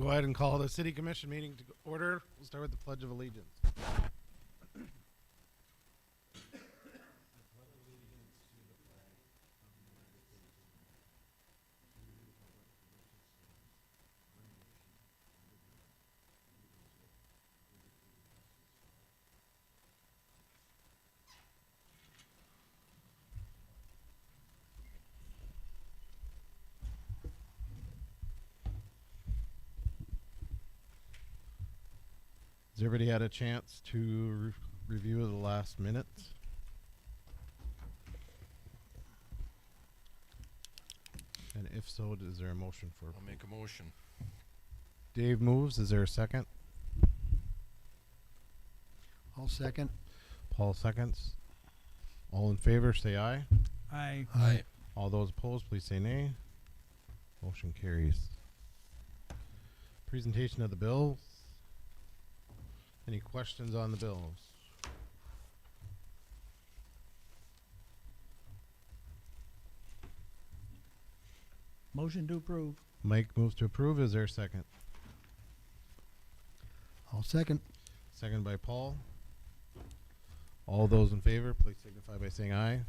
Go ahead and call the city commission meeting to order. We'll start with the Pledge of Allegiance. Has everybody had a chance to review the last minutes? And if so, is there a motion for? I'll make a motion. Dave moves. Is there a second? I'll second. Paul seconds. All in favor, say aye. Aye. Aye. All those opposed, please say nay. Motion carries. Presentation of the bills. Any questions on the bills? Motion to approve. Mike moves to approve. Is there a second? I'll second. Second by Paul. All those in favor, please signify by saying aye.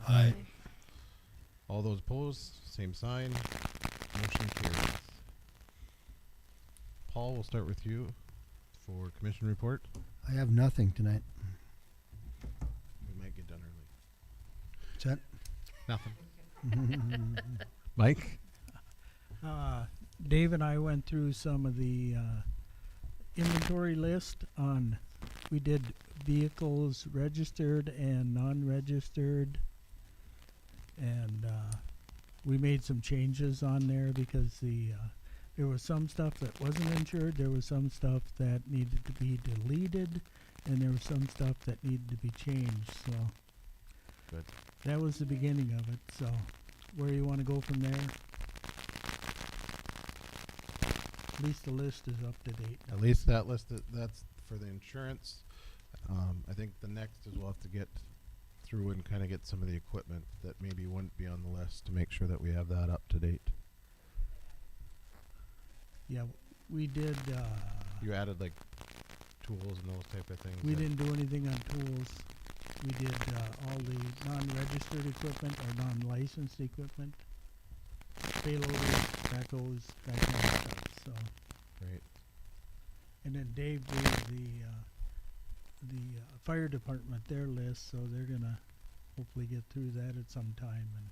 Aye. All those opposed, same sign. Motion carries. Paul, we'll start with you for commission report. I have nothing tonight. We might get done early. Is that? Nothing. Mike? Dave and I went through some of the inventory list on, we did vehicles registered and non-registered, and we made some changes on there because there was some stuff that wasn't insured, there was some stuff that needed to be deleted, and there was some stuff that needed to be changed. So Good. that was the beginning of it. So where you want to go from there? At least the list is up to date. At least that list, that's for the insurance. I think the next is we'll have to get through and kind of get some of the equipment that maybe wouldn't be on the list to make sure that we have that up to date. Yeah, we did. You added like tools and those type of things. We that- didn't do anything on tools. We did all the non-registered equipment or non-licensed equipment, payloaders, backhoes, that kind of stuff. So, Right. and then Dave gave the fire department their list, so they're gonna hopefully get through that at some time and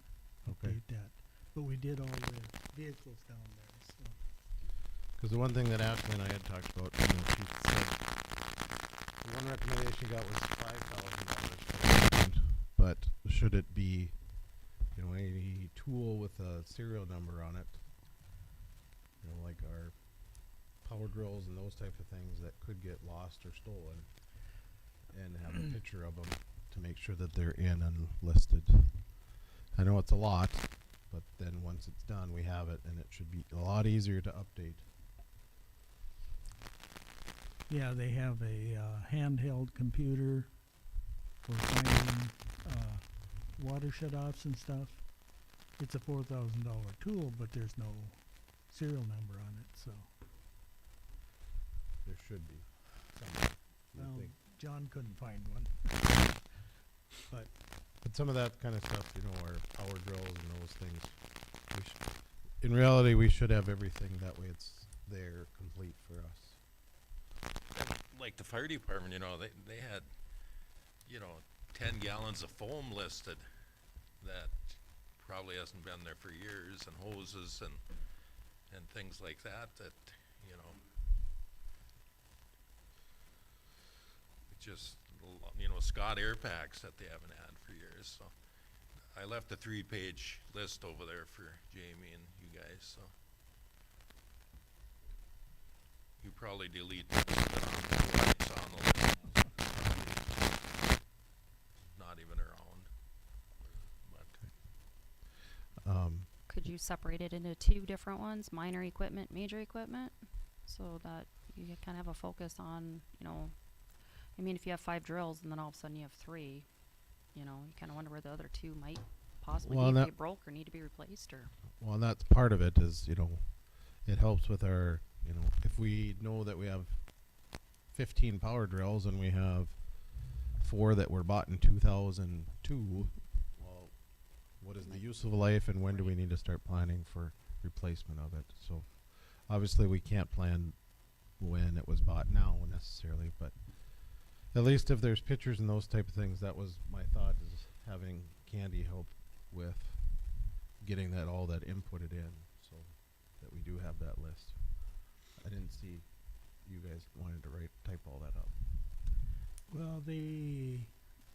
Okay. update that. But we did all the vehicles down there. So. Because the one thing that Ashley and I had talked about, you know, she said the one recommendation she got was $5,000, but should it be, you know, a tool with a serial number on it, you know, like our power drills and those types of things that could get lost or stolen, and have a picture of them to make sure that they're in and listed. I know it's a lot, but then once it's done, we have it, and it should be a lot easier to update. Yeah, they have a handheld computer for finding water shutoffs and stuff. It's a $4,000 tool, but there's no serial number on it. So, There should be. Somewhere, you well, think. John couldn't find one. But But some of that kind of stuff, you know, our power drills and those things. In reality, we should have everything. That way it's there, complete for us. Like the fire department, you know, they had, you know, 10 gallons of foam listed that probably hasn't been there for years, and hoses and things like that, you know, just, you know, Scott air packs that they haven't had for years. So I left a 3-page list over there for Jamie and you guys, so you probably delete most of it on it's on the list. Not even around. But Could you separate it into two different ones, minor equipment, major equipment, so that you kind of have a focus on, you know, I mean, if you have 5 drills and then all of a sudden you have 3, you know, you kind of wonder where the other 2 might possibly Well, be, if that- they broke or need to be replaced, or Well, and that's part of it is, you know, it helps with our You know, if we know that we have 15 power drills and we have 4 that were bought in 2002, well, what is the useful life and when do we need to start planning for replacement of it? So obviously we can't plan when it was bought now necessarily, but at least if there's pictures and those type of things, that was my thought, is having Candy help with getting that all that inputted in so that we do have that list. I didn't see you guys wanted to type all that up. Well, the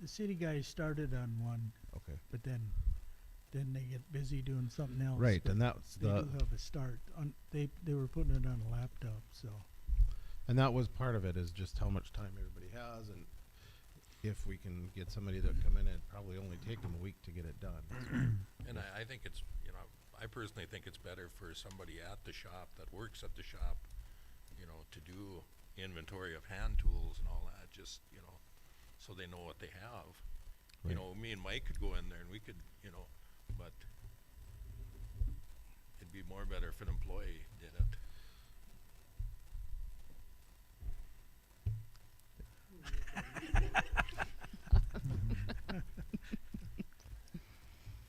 city guys started on one, Okay. but then they get busy doing something else. Right, but and that's they do have a start. They were putting it on a laptop, so. and that was part of it, is just how much time everybody has, and if we can get somebody to come in, and probably only take them a week to get it done. And I think it's, you know, I personally think it's better for somebody at the shop that works at the shop, you know, to do inventory of hand tools and all that, just, you know, so they know what they have. Right. You know, me and Mike could go in there and we could, you know, but it'd be more better if an employee did it.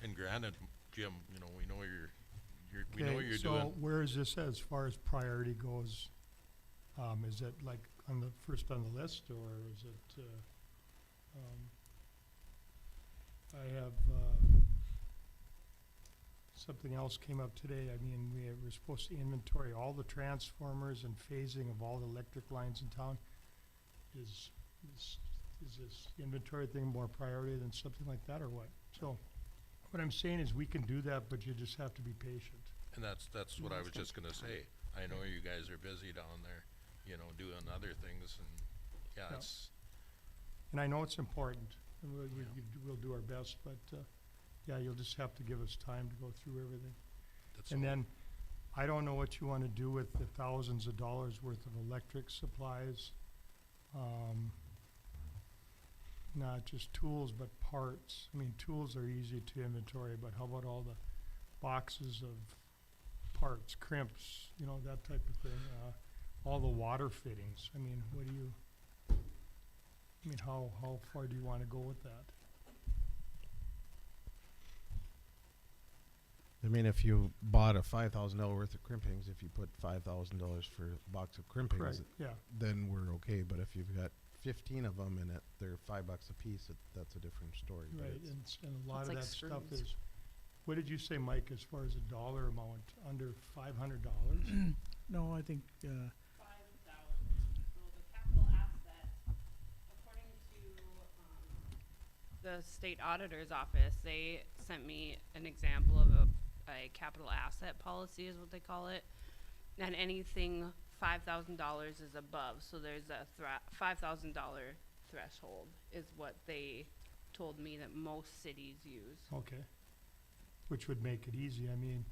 And granted, Jim, you know, we know we know what you're so doing. where is this as far as priority goes? Is it like on the first on the list, or is it, I have, something else came up today. I mean, we're supposed to inventory all the transformers and phasing of all the electric lines in town. Is this inventory thing more priority than something like that, or what? So, what I'm saying is we can do that, but you just have to be patient. And that's what I was just gonna say. I know you guys are busy down there, you know, doing other things, and yeah, Yeah. it's, And I know it's important, and Yeah. we'll do our best, but, yeah, you'll just have to give us time to go through everything. that's And all. then, I don't know what you wanna do with the thousands of dollars worth of electric supplies. Not just tools, but parts. I mean, tools are easy to inventory, but how about all the boxes of parts, crimps, you know, that type of thing, all the water fittings. I mean, how far do you wanna go with that? I mean, if you bought a $5,000 worth of crimpings, if you put $5,000 for a box of crimpings, Correct, yeah. then we're okay. But if you've got 15 of them and they're $5 a piece, that's a different story. But Right, it's- and a lot of like that stuff screws. is, what did you say, Mike, as far as a dollar amount, under $500? No, I think, 5,000. So the capital asset, according to the state auditor's office, they sent me an example of a capital asset policy is what they call it. And anything $5,000 is above, so there's a $5,000 threshold is what they told me that most cities use. Okay, which would make it easy. I mean,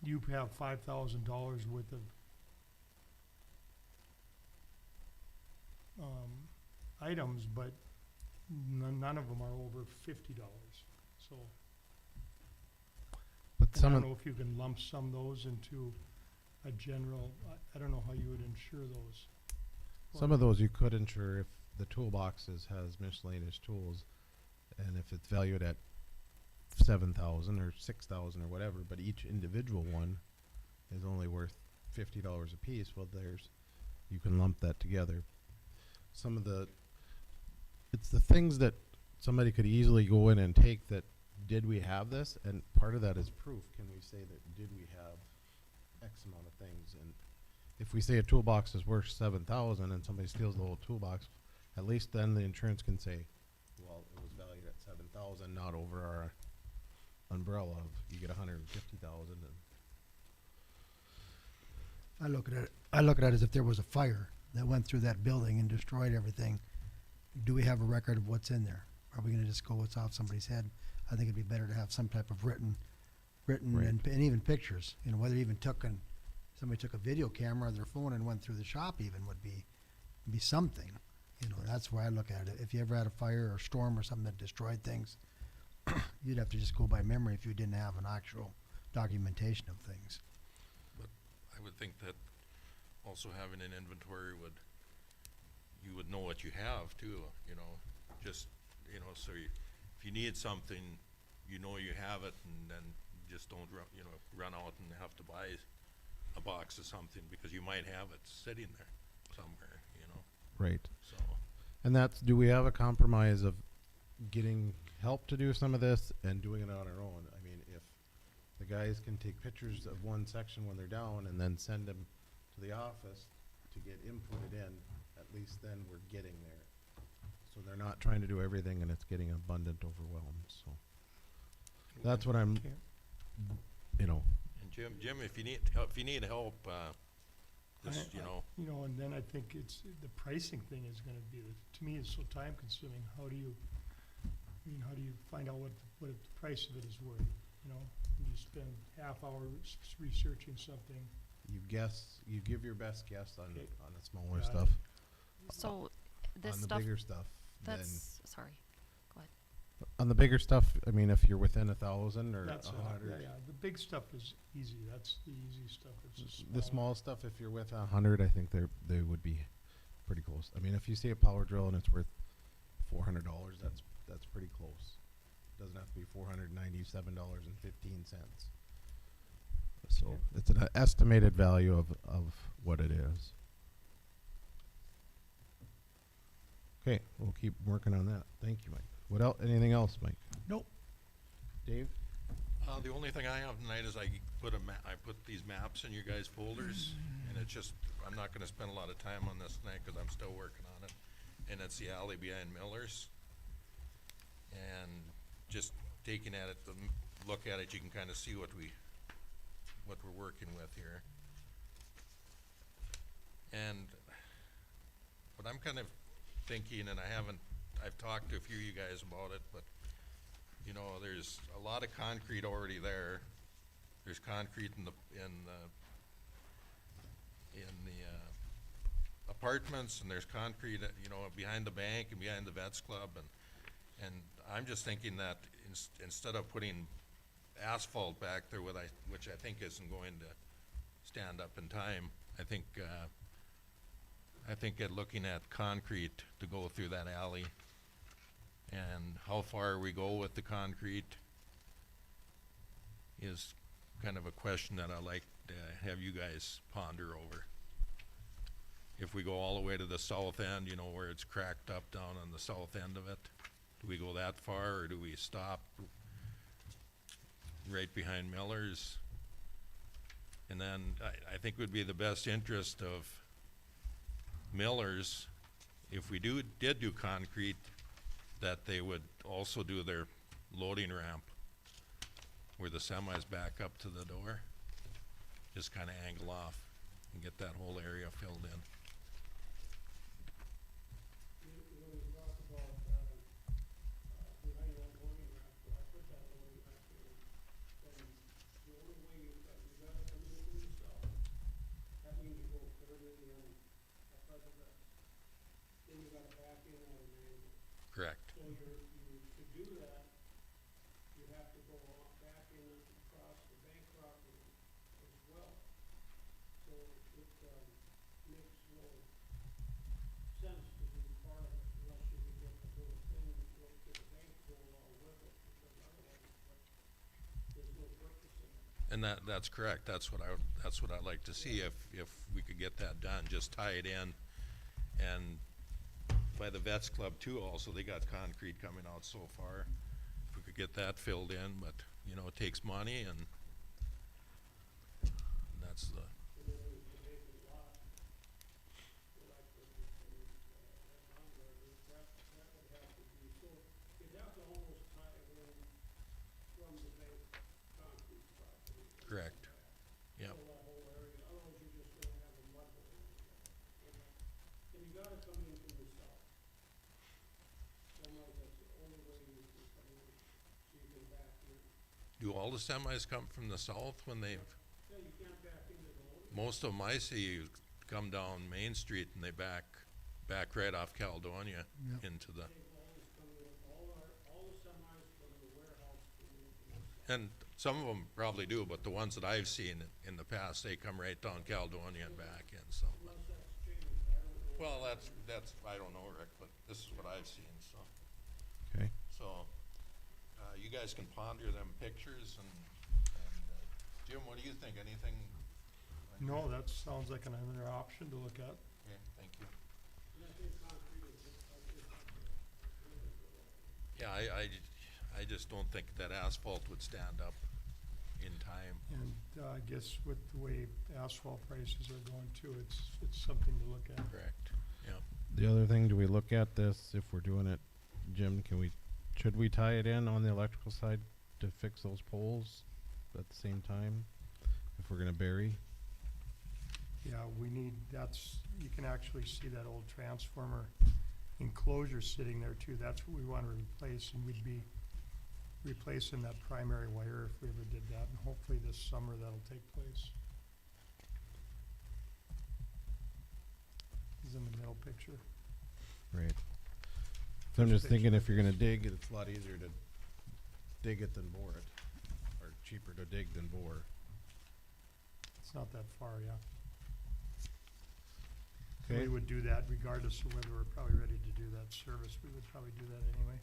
you have $5,000 worth of items, but none of them are over $50. So, But and I some don't of, know if you can lump sum those into a general, I don't know how you would insure those. some of those you could insure if the toolboxes has miscellaneous tools, and if it's valued at 7,000 or 6,000 or whatever, but each individual one is only worth $50 a piece. Well, you can lump that together. It's the things that somebody could easily go in and take that, did we have this? And part of that is proof. Can we say that, did we have X amount of things? And if we say a toolbox is worth 7,000 and somebody steals the whole toolbox, at least then the insurance can say, well, it was valued at 7,000, not over our umbrella of you get 150,000. And I look at it as if there was a fire that went through that building and destroyed everything. Do we have a record of what's in there? Are we gonna just go what's off somebody's head? I think it'd be better to have some type of written Right. and even pictures, you know, whether even somebody took a video camera or their phone and went through the shop even would be something. You know, that's where I look at it. If you ever had a fire or storm or something that destroyed things, you'd have to just go by memory if you didn't have an actual documentation of things. I would think that also having an inventory you would know what you have too, you know, just, you know, so if you need something, you know you have it, and then just don't run out and have to buy a box of something because you might have it sitting there somewhere, you know, Right. so. And do we have a compromise of getting help to do some of this and doing it on our own? I mean, if the guys can take pictures of one section when they're down and then send them to the office to get inputted in, at least then we're getting there. So they're not trying to do everything and it's getting abundant overwhelmed, so. That's what I'm, Okay. And Jim, if you need help, just, You know, and then I think the pricing thing is gonna be, to me, it's so time consuming. How do you find out what the price of it is worth, you know? And you spend half hour researching something. you give your best guess on Okay. the smaller Got it. stuff. So this On the stuff, bigger stuff, then, sorry, go ahead. on the bigger stuff, I mean, if you're within 1,000 or That's, 100. yeah, the big stuff is easy. That's the easy stuff. It's The small stuff, if you're with 100, I think they would be pretty close. I mean, if you see a power drill and it's worth $400, that's pretty close. Doesn't have to be $497.15. So Okay. it's an estimated value of what it is. Okay, we'll keep working on that. Thank you, Mike. What else? Anything else, Mike? Nope. Dave? The only thing I have tonight is I put these maps in your guys' folders, and it's just, I'm not gonna spend a lot of time on this tonight, cause I'm still working on it. And it's the alley behind Miller's. And just taking at it, look at it, you can kinda see what we're working with here. And what I'm kind of thinking, and I've talked to a few of you guys about it, but you know, there's a lot of concrete already there. There's concrete in the apartments, and there's concrete, behind the bank and behind the Vets Club, and I'm just thinking that instead of putting asphalt back there, which I think isn't going to stand up in time, I think at looking at concrete to go through that alley, and how far we go with the concrete is kind of a question that I like to have you guys ponder over. If we go all the way to the south end, where it's cracked up down on the south end of it, do we go that far, or do we stop right behind Miller's? And then I think it would be the best interest of Miller's, if we did do concrete, that they would also do their loading ramp where the semis back up to the door, just kind of angle off and get that whole area filled in. Correct. So to do that, you have to go back in across the bank property as well. So it makes no sense to do part of it unless you can get the whole thing, go to the bank, go along with it, because otherwise, there's no purpose in it. And that's correct. That's what I'd like to see, if we could get that done, just tie it in. And by the Vets Club too, also, they got concrete coming out so far. If we could get that filled in, but, it takes money, and that's the, correct. Yep. And you gotta come in from the south. Somehow that's the only way you can come in, so you can back in. Do all the semis come from the south when they've, Yeah, you can't back into the loading. most of them I see you come down Main Street and they back right off Caledonia Yep. into the, They've always come in, all the semis from the warehouse come in from the south. and Some of them probably do, but the ones that I've seen in the past, they come right down Caledonia and back in, so. Unless that's changed, I don't know. Well, that's, I don't know, Rick, but this is what I've seen, so. Okay. So, you guys can ponder them pictures and Jim, what do you think? Anything? No, that sounds like another option to look at. Okay, thank you. Nothing concrete is just, I think, Yeah, I just don't think that asphalt would stand up in time. And I guess with the way asphalt prices are going too, it's something to look at. Correct. Yeah. The other thing, do we look at this if we're doing it, Jim? Should we tie it in on the electrical side to fix those poles at the same time if we're gonna bury? Yeah, you can actually see that old transformer enclosure sitting there too. That's what we want to replace, and we'd be replacing that primary wire if we ever did that, and hopefully this summer that'll take place. Is in the middle picture. Right. So I'm Which just thinking picture if you're gonna is- dig, it's a lot easier to dig it than bore it, or cheaper to dig than bore. It's not that far, yeah. Okay. We would do that regardless of whether we're probably ready to do that service. We would probably do that anyway.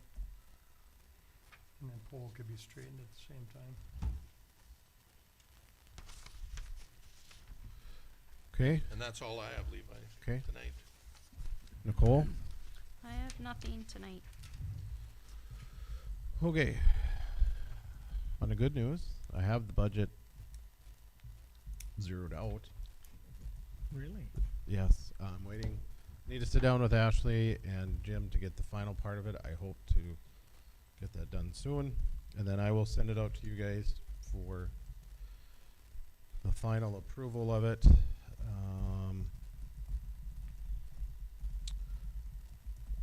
And then pole could be straightened at the same time. Okay, And that's all I have, Levi, okay. tonight. Nicole? I have nothing tonight. Okay. On the good news, I have the budget zeroed out. Really? Yes, I'm waiting. Need to sit down with Ashley and Jim to get the final part of it. I hope to get that done soon. And then I will send it out to you guys for the final approval of it.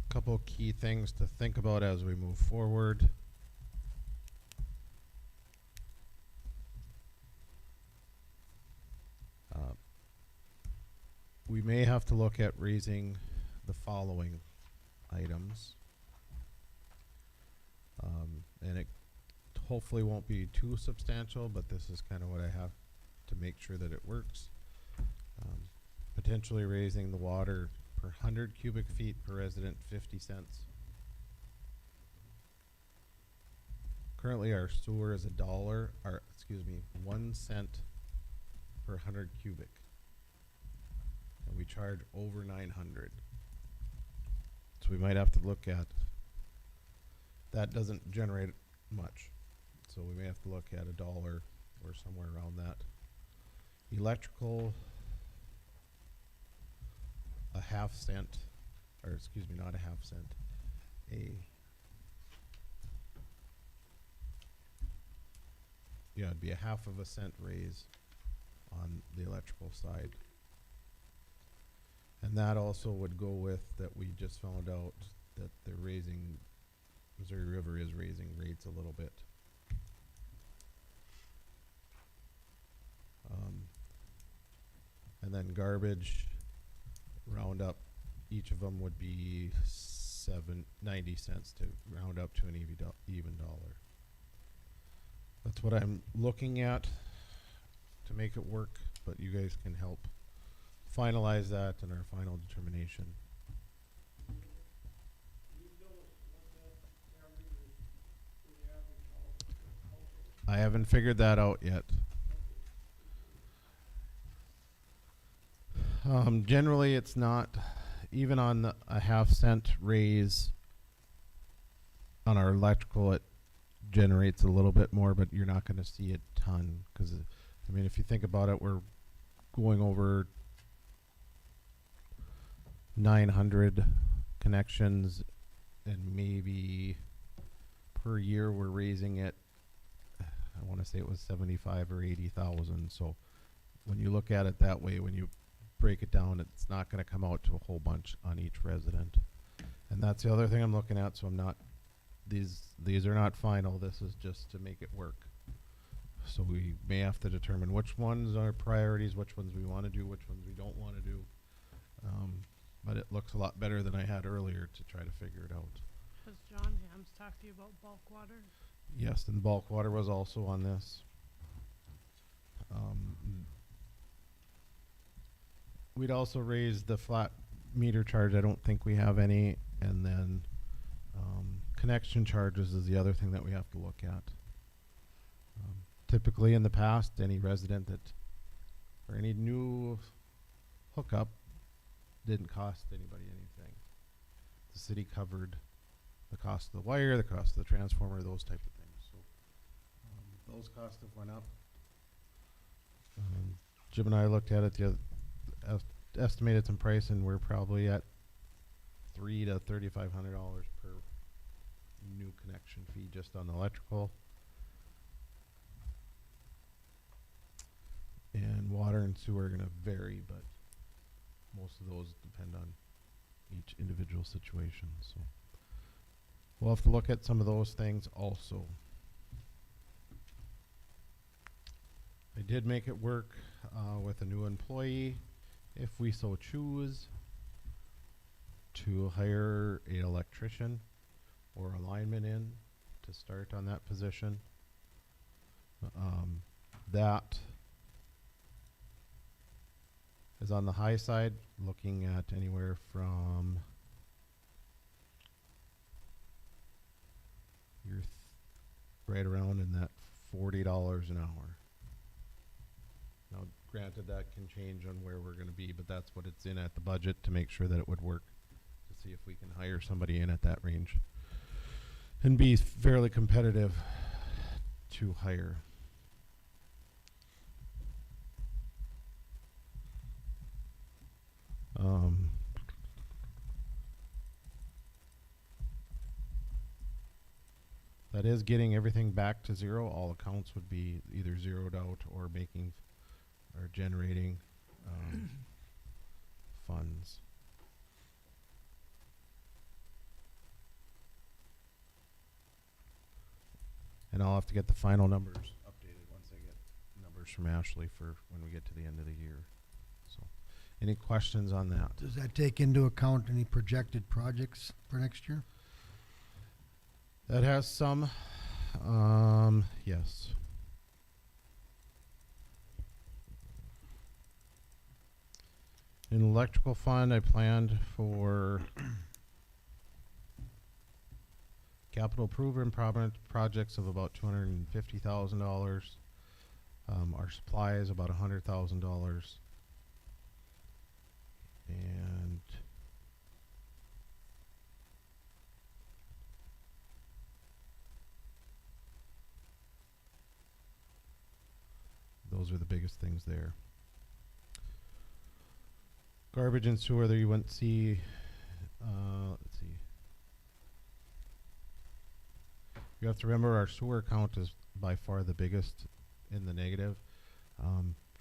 Couple key things to think about as we move forward. We may have to look at raising the following items. And it hopefully won't be too substantial, but this is kind of what I have to make sure that it works. Potentially raising the water per 100 cubic feet per resident 50 cents. Currently our sewer is $1 per 100 cubic. And we charge over 900. So we might have to look at, that doesn't generate much. So we may have to look at $1 or somewhere around that. Electrical, a half cent, or excuse me, not a half cent, it'd be a half of a cent raise on the electrical side. And that also would go with that we just found out that they're raising, Missouri River is raising rates a little bit. And then garbage, round up, each of them would be 90 cents to round up to an even dollar. That's what I'm looking at to make it work, but you guys can help finalize that in our final determination. can you tell us what that average is for the average household? I haven't figured that out yet. Generally, it's not, even on a half cent raise on our electrical, it generates a little bit more, but you're not going to see a ton. Because, I mean, if you think about it, we're going over 900 connections, and maybe per year we're raising it, I want to say it was 75 or 80,000. So when you look at it that way, when you break it down, it's not going to come out to a whole bunch on each resident. And that's the other thing I'm looking at. So I'm not, these are not final. This is just to make it work. So we may have to determine which ones are priorities, which ones we want to do, which ones we don't want to do. But it looks a lot better than I had earlier to try to figure it out. Has John Hams talked to you about bulk water? Yes, and bulk water was also on this. We'd also raise the flat meter charge. I don't think we have any. And then connection charges is the other thing that we have to look at. Typically in the past, any resident that, or any new hookup didn't cost anybody anything. The city covered the cost of the wire, the cost of the transformer, those type of things. So those costs have went up. Jim and I looked at it the other, estimated some price, and we're probably at $300 to $3,500 per new connection fee just on the electrical. And water and sewer are going to vary, but most of those depend on each individual situation. So we'll have to look at some of those things also. I did make it work with a new employee, if we so choose, to hire an electrician or a lineman in to start on that position. That is on the high side, looking at anywhere from right around in that $40 an hour. Now, granted, that can change on where we're going to be, but that's what it's in at the budget to make sure that it would work, to see if we can hire somebody in at that range and be fairly competitive to hire. That is getting everything back to zero. All accounts would be either zeroed out or making or generating funds. And I'll have to get the final numbers updated once I get numbers from Ashley for when we get to the end of the year. So, any questions on that? Does that take into account any projected projects for next year? That has some, yes. In electrical fund, I planned for capital improvement projects of about $250,000. Our supply is about $100,000. And those are the biggest things there. Garbage and sewer there you wouldn't see, let's see. You have to remember our sewer account is by far the biggest in the negative.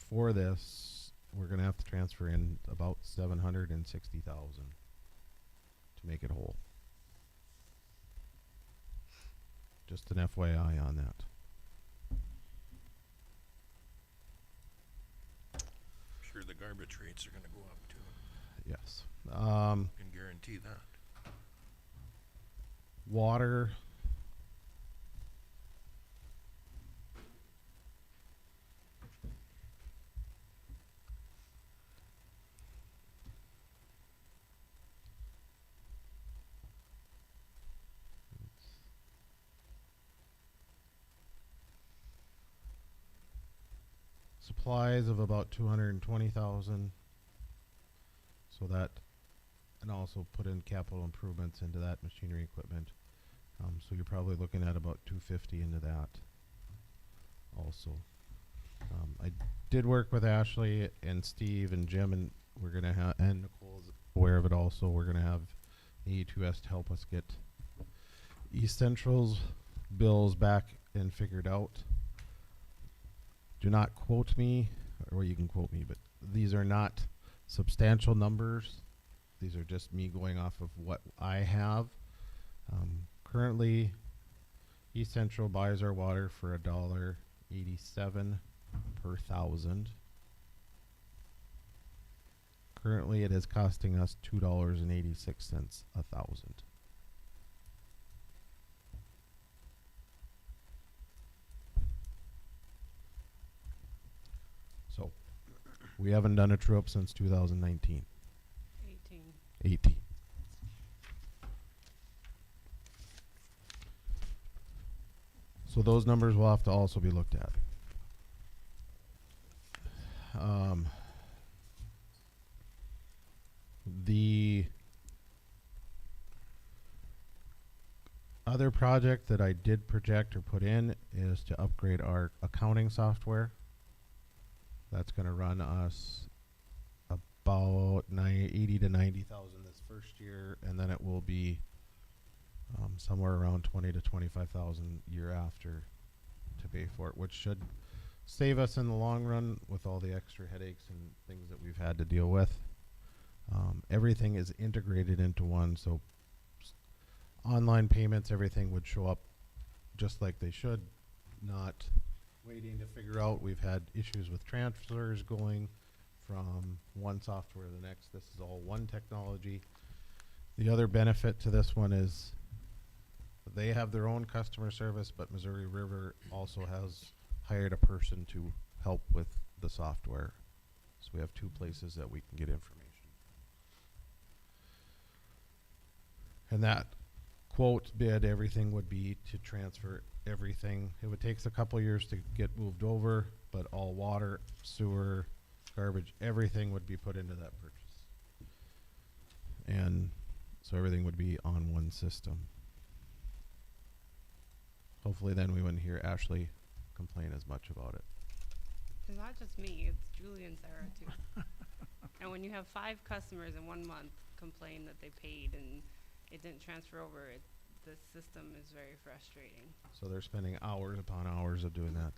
For this, we're gonna have to transfer in about $760,000 to make it whole. Just an FYI on that. I'm sure the garbage rates are gonna go up too. Yes. Can guarantee that. Water. Supplies of about 220,000. So that, and also put in capital improvements into that machinery equipment. So you're probably looking at about 250 into that also. I did work with Ashley and Steve and Jim, and we're gonna have, and Nicole's aware of it also, we're gonna have E2S to help us get East Central's bills back and figured out. Do not quote me, or you can quote me, but these are not substantial numbers. These are just me going off of what I have. Currently, East Central buys our water for $1.87 per thousand. Currently, it is costing us $2.86 a thousand. We haven't done a true-up since 2019, 18. 18. So those numbers will have to also be looked at. The other project that I did project or put in is to upgrade our accounting software. That's going to run us about 80 to 90,000 this first year, and then it will be somewhere around 20 to 25,000 year after to pay for it, which should save us in the long run with all the extra headaches and things that we've had to deal with. Everything is integrated into one, so online payments, everything would show up just like they should, not waiting to figure out. We've had issues with transfers going from one software to the next. This is all one technology. The other benefit to this one is they have their own customer service, but Missouri River also has hired a person to help with the software. So we have 2 places that we can get information. And that quote bid, everything would be to transfer everything. It would take us a couple years to get moved over, but all water, sewer, garbage, everything would be put into that purchase. And so everything would be on one system. Hopefully then we wouldn't hear Ashley complain as much about it. It's not just me, it's Julie and Sarah too. And when you have 5 customers in 1 month complain that they paid and it didn't transfer over, the system is very frustrating. So they're spending hours upon hours of doing that.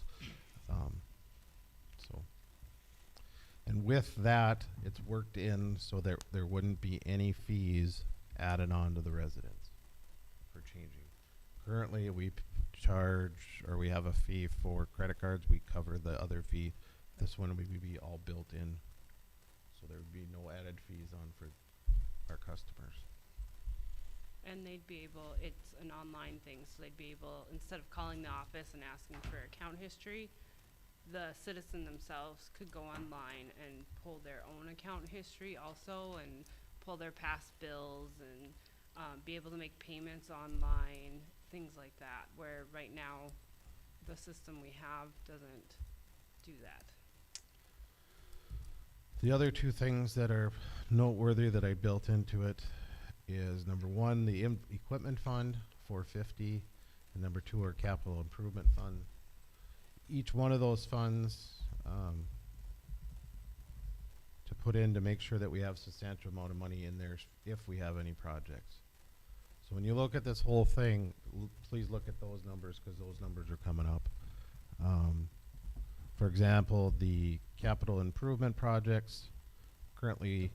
And with that, it's worked in so that there wouldn't be any fees added on to the residents for changing. Currently, we charge, or we have a fee for credit cards. We cover the other fee. This one would be all built in, so there would be no added fees on for our customers. And they'd be able, it's an online thing, so they'd be able, instead of calling the office and asking for account history, the citizen themselves could go online and pull their own account history also, and pull their past bills, and be able to make payments online, things like that, where right now the system we have doesn't do that. The other 2 things that are noteworthy that I built into it is number 1, the equipment fund, $450, and number 2, our capital improvement fund. Each one of those funds to put in to make sure that we have substantial amount of money in there if we have any projects. So when you look at this whole thing, please look at those numbers, because those numbers are coming up. For example, the capital improvement projects, currently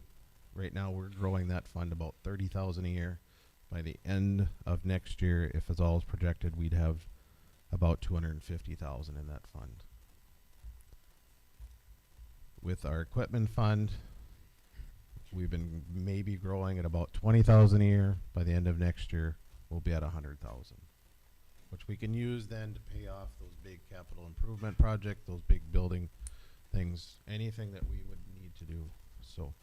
right now we're growing that fund about $30,000 a year. By the end of next year, if it's all as projected, we'd have about $250,000 in that fund. With our equipment fund, we've been maybe growing at about $20,000 a year. By the end of next year, we'll be at $100,000, which we can use then to pay off those big capital improvement projects, those big building things, anything that we would need to do. So,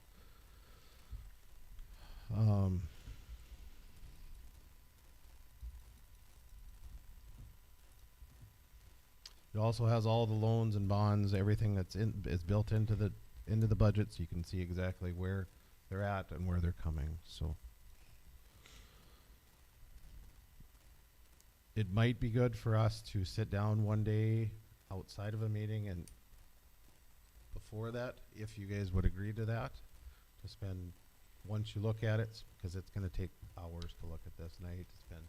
it also has all the loans and bonds, everything that's is built into the budget, so you can see exactly where they're at and where they're coming. So it might be good for us to sit down one day outside of a meeting and before that, if you guys would agree to that, to spend, once you look at it, because it's going to take hours to look at this, and I hate to spend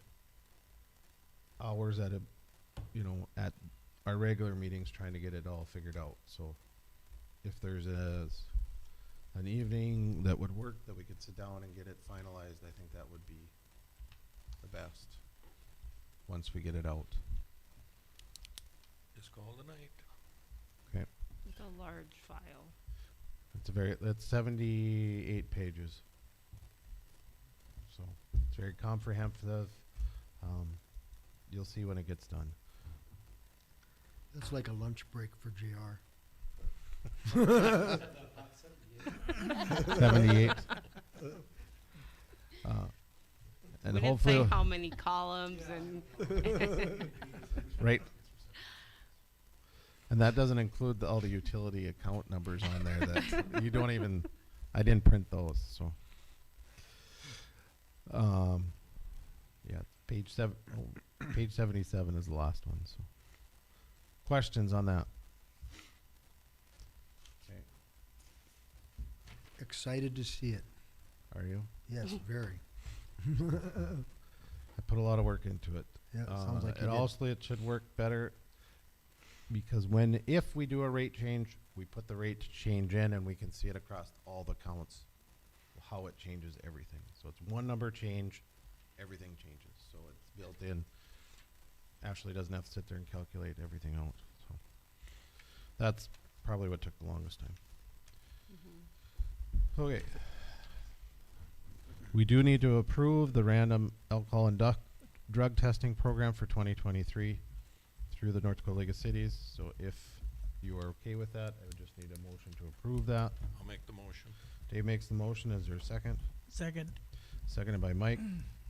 hours at at our regular meetings trying to get it all figured out. So if there's an evening that would work, that we could sit down and get it finalized, I think that would be the best once we get it out. Just call tonight. Okay. It's a large file. It's 78 pages. So it's very comprehensive. You'll see when it gets done. It's like a lunch break for JR. 78. And We didn't hopefully, say how many columns and right. And that doesn't include all the utility account numbers on there that you don't even, I didn't print those, so. Yeah, page 77 is the last one, so. Questions on that? Okay. Excited to see it. Are you? Yes, very. I put a lot of work into it. Yeah, sounds like you it did. also, it should work better because if we do a rate change, we put the rate change in and we can see it across all the counts, how it changes everything. So it's one number change, everything changes. So it's built in. Ashley doesn't have to sit there and calculate everything out. So that's probably what took the longest time. Okay. We do need to approve the random alcohol and drug testing program for 2023 through the North Dakota League of Cities. So if you are okay with that, I would just need a motion to approve that. I'll make the motion. Dave makes the motion. Is there a second? Second. Seconded by Mike.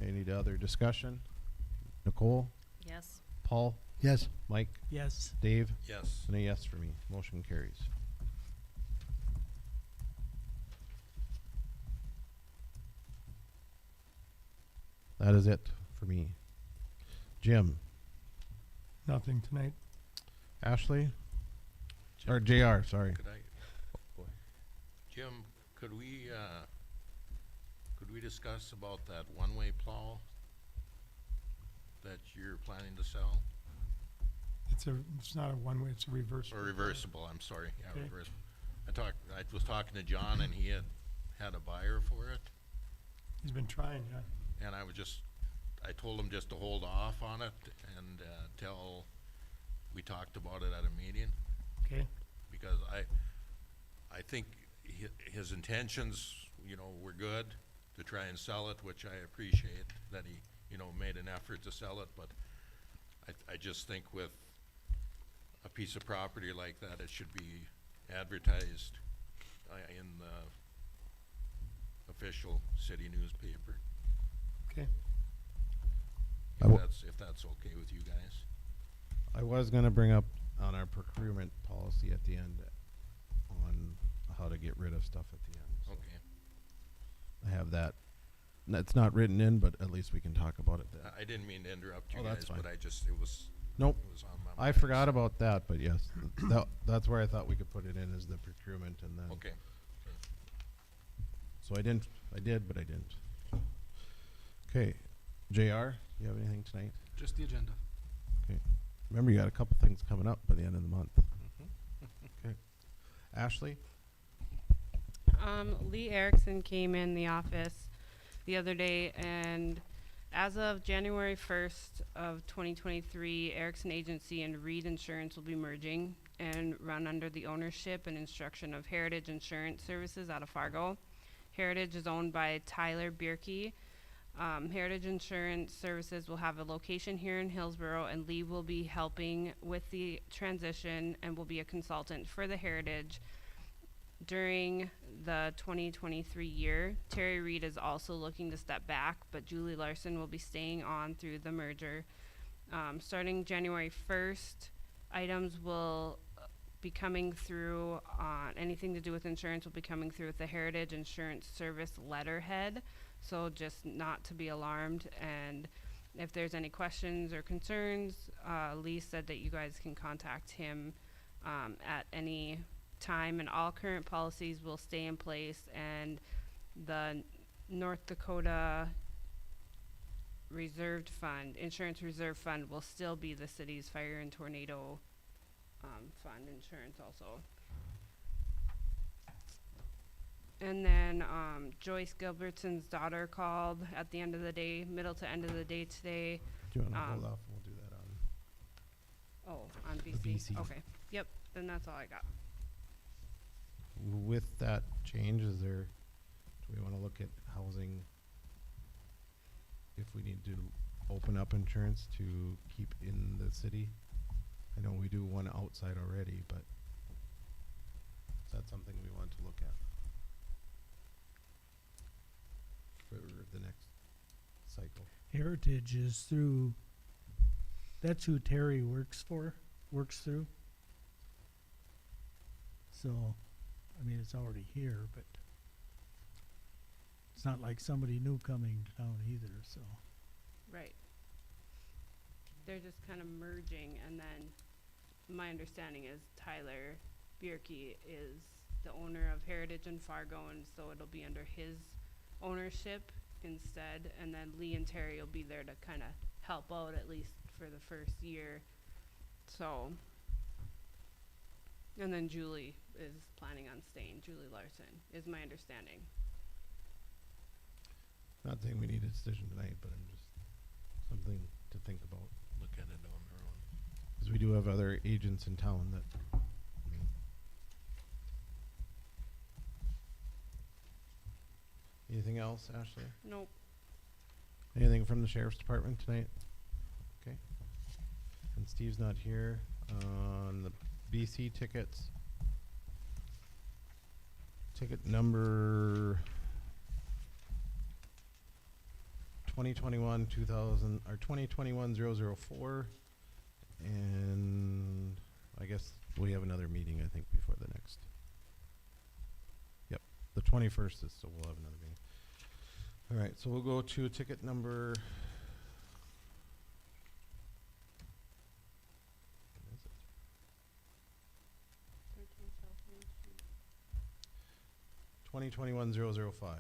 Any other discussion? Nicole? Yes. Paul? Yes. Mike? Yes. Dave? Yes. And a yes for me. Motion carries. That is it for me. Jim? Nothing tonight. Ashley? Jim, Or JR, sorry. Could I, Jim, could we discuss about that one-way plow that you're planning to sell? It's not a one-way, it's a reverse. Or reversible, I'm sorry, yeah, Okay. reversible. I was talking to John and he had a buyer for it, He's been trying, yeah. and I told him just to hold off on it and, till we talked about it at a meeting, Okay, because I think his intentions, were good to try and sell it, which I appreciate that he, made an effort to sell it, but I just think with a piece of property like that, it should be advertised in the official city newspaper. okay. If that's okay with you guys. I was going to bring up on our procurement policy at the end on how to get rid of stuff at the end. So Okay. I have that. It's not written in, but at least we can talk about it then. I didn't mean to interrupt you Oh, guys, that's but fine. it was Nope. on my mind. I forgot about that, but yes, that's where I thought we could put it in as the procurement and then. Okay. So I did, but I didn't. Okay, JR, you have anything tonight? Just the agenda. Okay. Remember, you got a couple things coming up by the end of the month. Okay. Ashley? Lee Erickson came in the office the other day, and as of January 1st of 2023, Erickson Agency and Reed Insurance will be merging and run under the ownership and instruction of Heritage Insurance Services out of Fargo. Heritage is owned by Tyler Bierke. Heritage Insurance Services will have a location here in Hillsboro, and Lee will be helping with the transition and will be a consultant for the Heritage during the 2023 year. Terry Reed is also looking to step back, but Julie Larson will be staying on through the merger. Starting January 1st, items will be coming through on anything to do with insurance will be coming through with the Heritage Insurance Service letterhead. So just not to be alarmed, and if there's any questions or concerns, Lee said that you guys can contact him at any time, and all current policies will stay in place, and the North Dakota Reserved Fund, Insurance Reserve Fund, will still be the city's fire and tornado fund insurance also. And then Joyce Gilbertson's daughter called at the end of the day, middle to end of the day today. Do you want to hold off? We'll do that on. Oh, on BC? BC. Okay, yep, then that's all I got. With that change, do we want to look at housing? If we need to open up insurance to keep in the city? I know we do one outside already, but is that something we want to look at? the next cycle. Heritage is through, that's who Terry works through. So, I mean, it's already here, but it's not like somebody new coming to town either, so. Right. They're just kind of merging, and then my understanding is Tyler Bierke is the owner of Heritage in Fargo, and so it'll be under his ownership instead, and then Lee and Terry will be there to kind of help out at least for the first year. So, and then Julie is planning on staying. Julie Larson is my understanding. Not saying we need a decision tonight, but I'm just something to think about. Look at it on their own. Because we do have other agents in town that. Anything else, Ashley? Nope. Anything from the sheriff's department tonight? Okay. And Steve's not here on the BC tickets. Ticket number 2021 004, and I guess we have another meeting, I think, before the next. Yep, the 21st is, so we'll have another meeting. All right, so we'll go to ticket number. What is it? 13 South Main Street. 2021 005.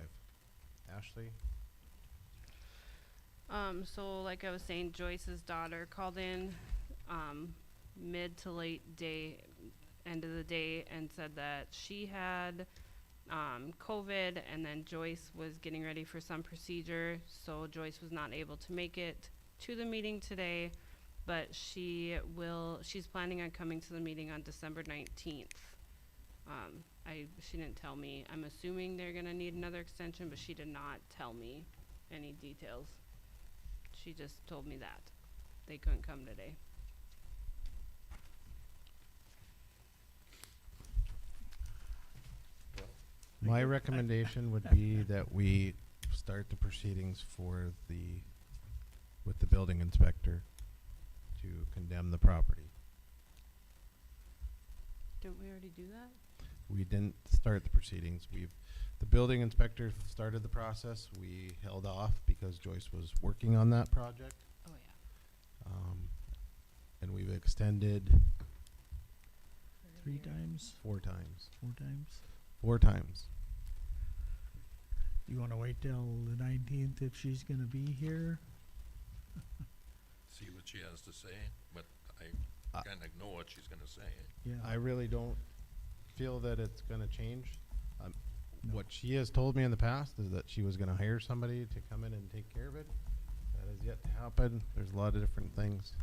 Ashley? So like I was saying, Joyce's daughter called in, mid to late day, end of the day, and said that she had, COVID, and then Joyce was getting ready for some procedure, so Joyce was not able to make it to the meeting today, but she's planning on coming to the meeting on December 19th. She didn't tell me. I'm assuming they're gonna need another extension, but she did not tell me any details. She just told me that they couldn't come today. My recommendation would be that we start the proceedings with the building inspector to condemn the property. Didn't we already do that? We didn't start the proceedings. The building inspector started the process. We held off because Joyce was working on that project. Oh, yeah. And we've extended 3 times, 4 times. 4 times. 4 times. You wanna wait till the 19th if she's gonna be here? See what she has to say, but I Uh, kinda know what she's gonna say. Yeah. I really don't feel that it's gonna change. No. What she has told me in the past is that she was gonna hire somebody to come in and take care of it. That has yet to happen. There's a lot of different things.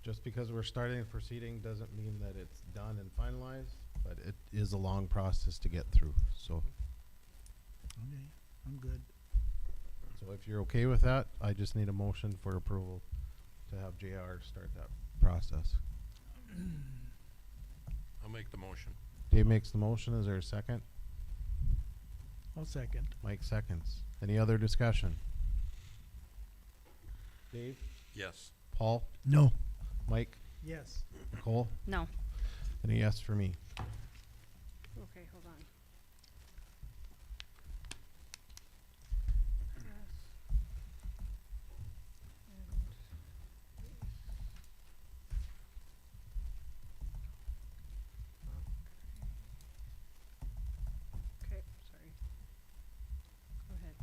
Just because we're starting a proceeding doesn't mean that it's done and finalized, but it is a long process to get through. So Okay, I'm good. if you're okay with that, I just need a motion for approval to have JR start that process. I'll make the motion. Dave makes the motion. Is there a second? I'll second. Mike seconds. Any other discussion? Dave? Yes. Paul? No. Mike? Yes. Nicole? No. And a yes for me. Okay, hold on. Okay, sorry. Go ahead.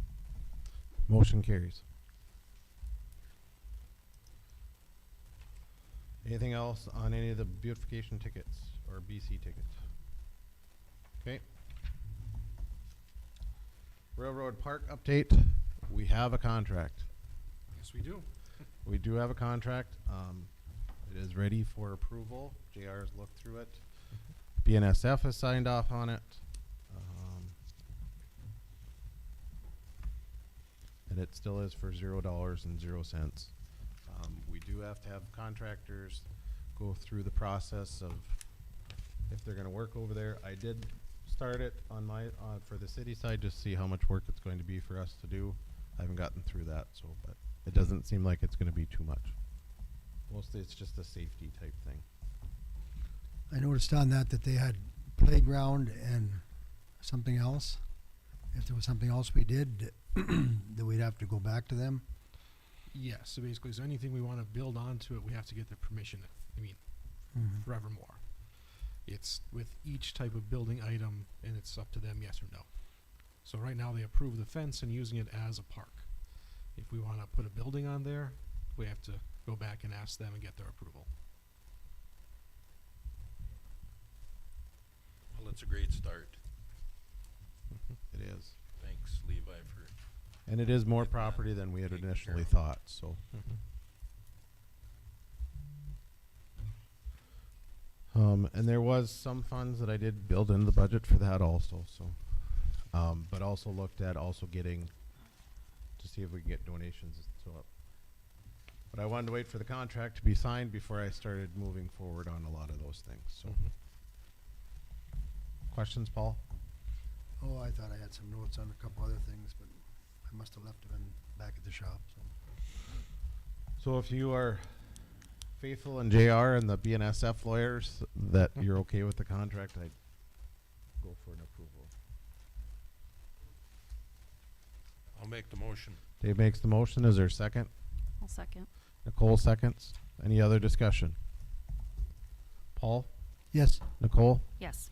Motion carries. Anything else on any of the beautification tickets or BC tickets? Okay. Railroad Park update. We have a contract. Yes, we do. We do have a contract. It is ready for approval. JR's looked through it. BNSF has signed off on it. And it still is for $0.00. We do have to have contractors go through the process of if they're gonna work over there. I did start it on my, for the city side, just see how much work it's going to be for us to do. I haven't gotten through that, so, but it doesn't seem like it's gonna be too much. Mostly it's just a safety type thing. I noticed on that they had playground and something else. If there was something else we did, that we'd have to go back to them. Yes, so basically, so anything we want to build onto it, we have to get their permission, I mean, Mhm. forevermore. It's with each type of building item, and it's up to them, yes or no. So right now, they approve the fence and using it as a park. If we want to put a building on there, we have to go back and ask them and get their approval. Well, it's a great start. It is. Thanks, Levi, for, And it is more Get that property than we had taken care initially of. thought, so. And there was some funds that I did build into the budget for that also, so. But also looked at also getting, to see if we can get donations, so. But I wanted to wait for the contract to be signed before I started moving forward on a lot of those things, so. Questions, Paul? Oh, I thought I had some notes on a couple other things, but I must have left them back at the shop, so. So if you are faithful in JR and the BNSF lawyers, that you're okay with the contract, I'd go for an approval. I'll make the motion. Dave makes the motion. Is there a second? I'll second. Nicole seconds. Any other discussion? Paul? Yes, Nicole? Yes.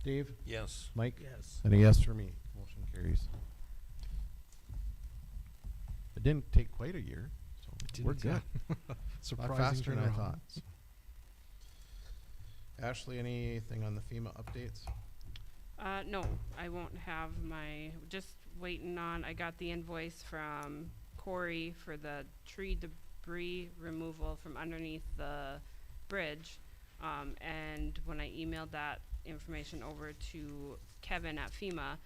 Dave? Yes. Mike? Yes. And a yes for me. Motion carries. It didn't take quite a year, so we're good. A lot Surprising faster than I turnaround. thought. so. Ashley, anything on the FEMA updates? No, I won't have my, just waiting on, I got the invoice from Corey for the tree debris removal from underneath the bridge. And when I emailed that information over to Kevin at FEMA,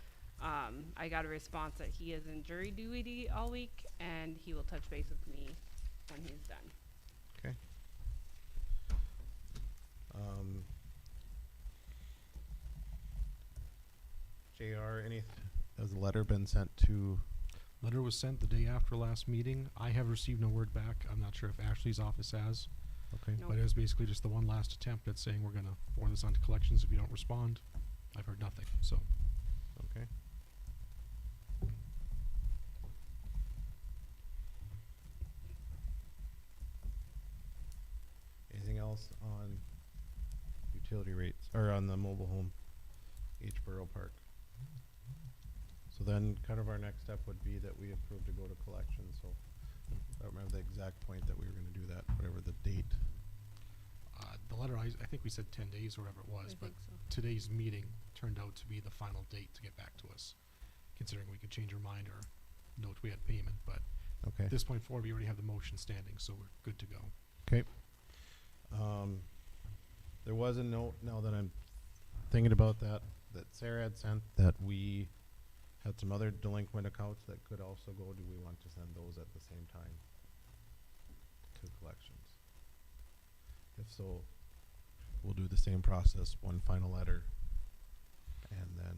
I got a response that he is in jury duty all week and he will touch base with me when he's done. Okay. JR, has the letter been sent to? Letter was sent the day after last meeting. I have received no word back. I'm not sure if Ashley's office has. Okay. Nope. But it was basically just the one last attempt at saying we're gonna forward this on to collections if you don't respond. I've heard nothing, so. Okay. Anything else on utility rates, or on the mobile home, Hillsboro Park? So then kind of our next step would be that we approve to go to collections, so I don't remember the exact point that we were gonna do that, whatever the date. The letter, I think we said 10 days or whatever it was, I but think so. today's meeting turned out to be the final date to get back to us, considering we could change our mind or note we had payment, but Okay. at this point forward, we already have the motion standing, so we're good to go. Okay. There was a note, now that I'm thinking about that, that Sarah had sent, that we had some other delinquent accounts that could also go. Do we want to send those at the same time to collections? If so, we'll do the same process, one final letter, and then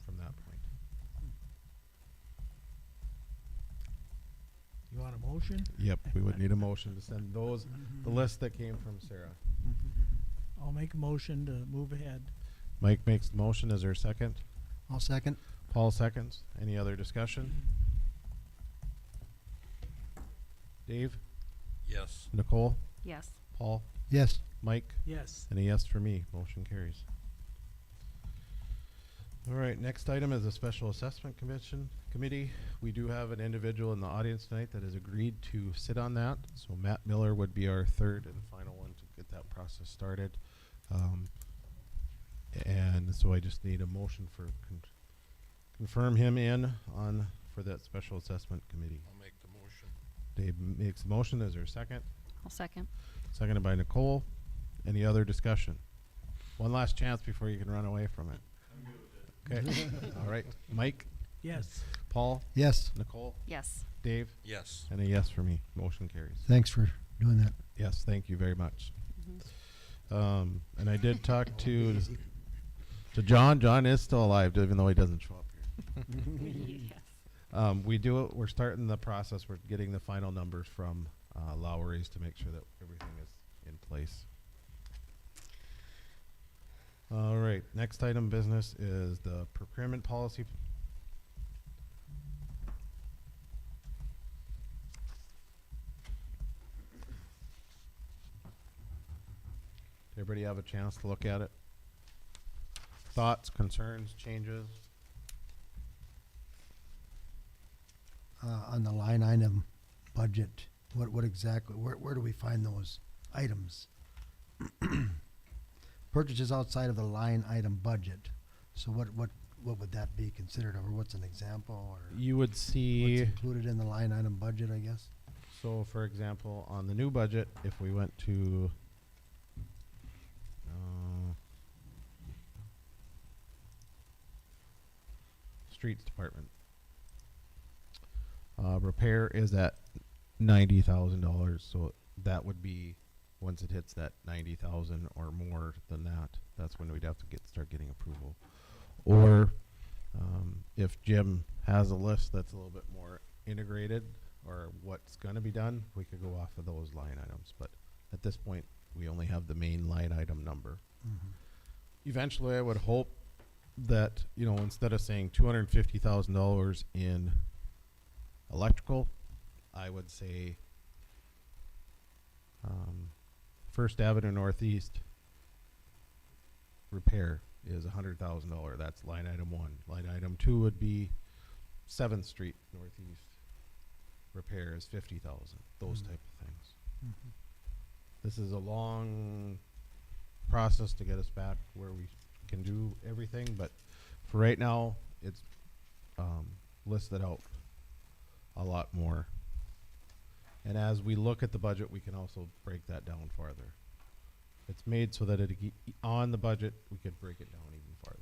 from that point. You want a motion? Yep, we would need a motion to send those, the list that came from Sarah. I'll make a motion to move ahead. Mike makes the motion. Is there a second? I'll second. Paul seconds. Any other discussion? Dave? Yes. Nicole? Yes. Paul? Yes, Mike? Yes. And a yes for me. Motion carries. All right, next item is a special assessment committee. We do have an individual in the audience tonight that has agreed to sit on that. So Matt Miller would be our third and final one to get that process started. And so I just need a motion for confirm him in on for that special assessment committee. I'll make the motion. Dave makes the motion. Is there a second? I'll second. Seconded by Nicole. Any other discussion? One last chance before you can run away from it. Okay. All right. Mike, Yes. Paul, yes, Nicole, Yes. Dave, Yes. and a yes for me. Motion carries. thanks for doing that. Yes, thank you very much. Mhm. And I did talk to John. John is still alive, even though he doesn't show up here. Yes. We're starting the process. We're getting the final numbers from Lowry's to make sure that everything is in place. All right. Next item business is the procurement policy. Did everybody have a chance to look at it? Thoughts, concerns, changes? On the line item budget, what exactly, where do we find those items? Purchases outside of the line item budget. So what would that be considered, or what's an example, or You would what's see, included in the line item budget, I guess? so for example, on the new budget, if we went to streets department, repair is at $90,000, so that would be, once it hits that 90,000 or more than that, that's when we'd have to start getting approval. Or if Jim has a list that's a little bit more integrated, or what's going to be done, we could go off of those line items. But at this point, we only have the main line item number. Eventually, I would hope that, you know, instead of saying $250,000 in electrical, I would say First Avenue Northeast repair is $100,000. That's line item 1. Line item 2 would be 7th Street Northeast repair is $50,000. Those type of things. This is a long process to get us back where we can do everything, but for right now, it's listed out a lot more. And as we look at the budget, we can also break that down farther. It's made so that on the budget, we could break it down even farther.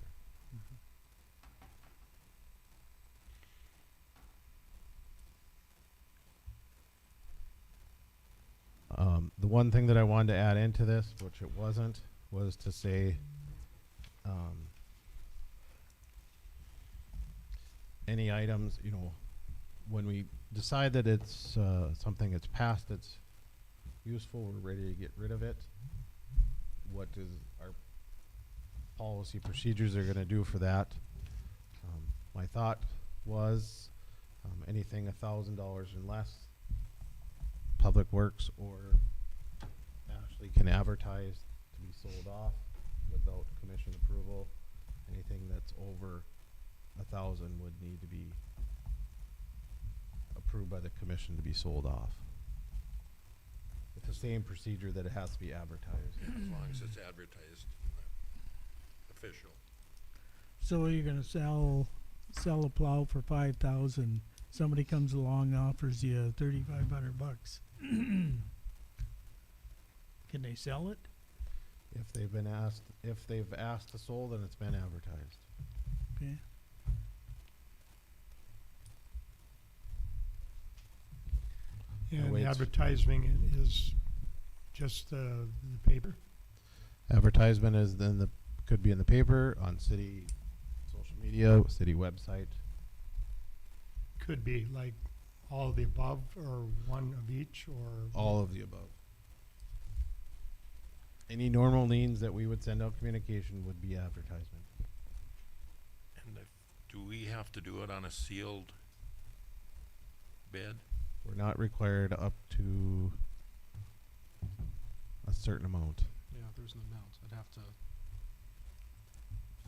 The one thing that I wanted to add into this, which it wasn't, was to say any items, you know, when we decide that it's something that's past its useful, we're ready to get rid of it. What is our policy procedures are going to do for that? My thought was anything $1,000 and less, Public Works or Ashley can advertise to be sold off without commission approval. Anything that's over 1,000 would need to be approved by the commission to be sold off. It's the same procedure that it has to be advertised. As long as it's advertised, official. So you're gonna sell a plow for 5,000. Somebody comes along, offers you $3,500. Can they sell it? If they've asked to sold, then it's been advertised. Okay. And waits. advertising is just the paper? Advertisement is then could be in the paper, on city social media, city website. Could be like all of the above, or one of each, or? All of the above. Any normal means that we would send out communication would be advertisement. And do we have to do it on a sealed bid? We're not required up to a certain amount. Yeah, there's an amount. I'd have to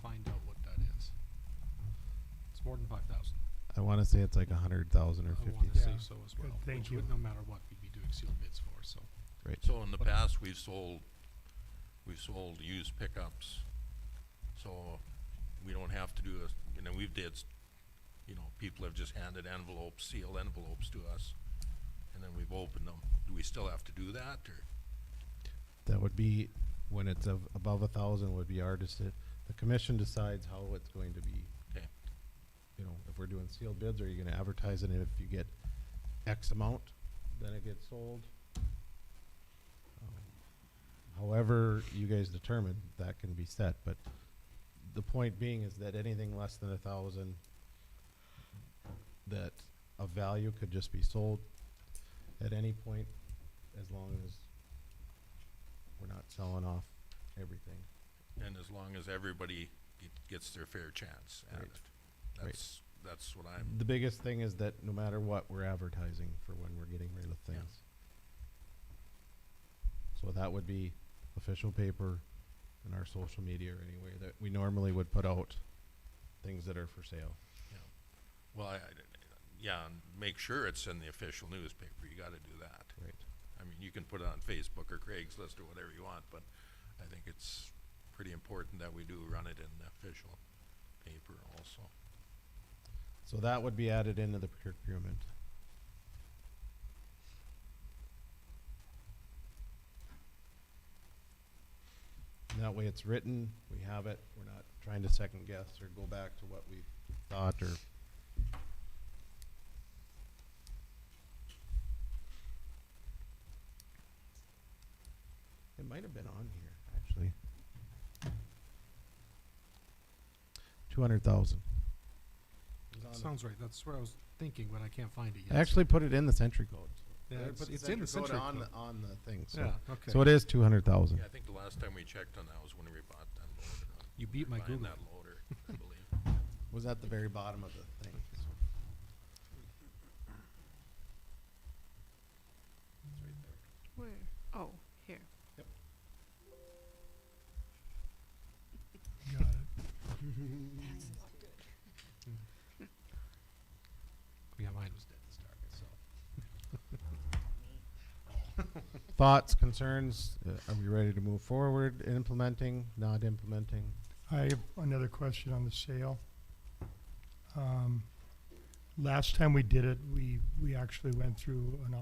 find out what that is. It's more than 5,000. I want to say it's like 100,000 or I 50. want to say Yeah. so as Good, well. thank which you. would, no matter what, we'd be doing sealed bids for. So Right. So in the past, we've sold used pickups, so we don't have to do a, you know, people have just handed envelopes, sealed envelopes to us, and then we've opened them. Do we still have to do that, or? That would be when it's above 1,000 would be our decision. The commission decides how it's going to be. Okay. You know, if we're doing sealed bids, are you going to advertise it? And if you get X amount, then it gets sold. However you guys determine, that can be set. But the point being is that anything less than 1,000 that of value could just be sold at any point, as long as we're not selling off everything. And as long as everybody gets their fair chance at Right. it. That's what I'm, The biggest thing is that no matter what, we're advertising for when we're getting rid of Yeah. things. So that would be official paper and our social media or anywhere that we normally would put out things that are for sale. well, yeah, and make sure it's in the official newspaper. You gotta do that. Right. I mean, you can put it on Facebook or Craigslist or whatever you want, but I think it's pretty important that we do run it in the official paper also. So that would be added into the procurement. And that way it's written, we have it, we're not trying to second guess or go back to what we thought or. It might have been on here, actually. 200,000. Sounds right. That's what I was thinking, but I can't find it yet. I actually put it in the century code. Yeah, I it's, put the it's in the century on code. on the thing. So, Yeah, okay. so it is 200,000. Yeah, I think the last time we checked on that was when we bought that loader. You beat my Buying Google. that loader, I believe. Was at the very bottom of the thing. So. It's right there. Where? Oh, here. Got it. Yeah, mine was dead to start, so. Thoughts, concerns? Are we ready to move forward? Implementing, not implementing? I have another question on the sale. Last time we did it, we actually went through an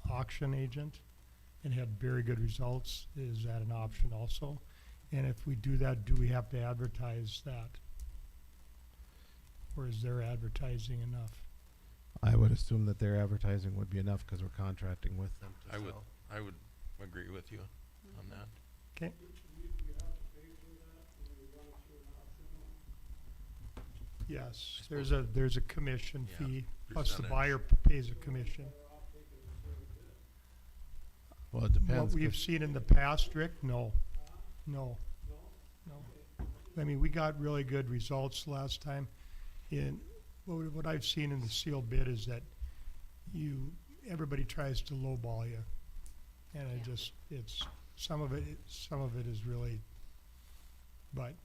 auction agent and had very good results. Is that an option also? And if we do that, do we have to advertise that? Or is their advertising enough? I would assume that their advertising would be enough because we're contracting with them to I would, sell. I would agree with you on that. Okay, yes, there's a commission Yeah, fee, plus the percentage. buyer pays a commission. Well, it depends. What we've 'cause seen in the past, Rick, no. I mean, we got really good results last time. What I've seen in the sealed bid is that everybody tries to lowball you. And some of it is really, but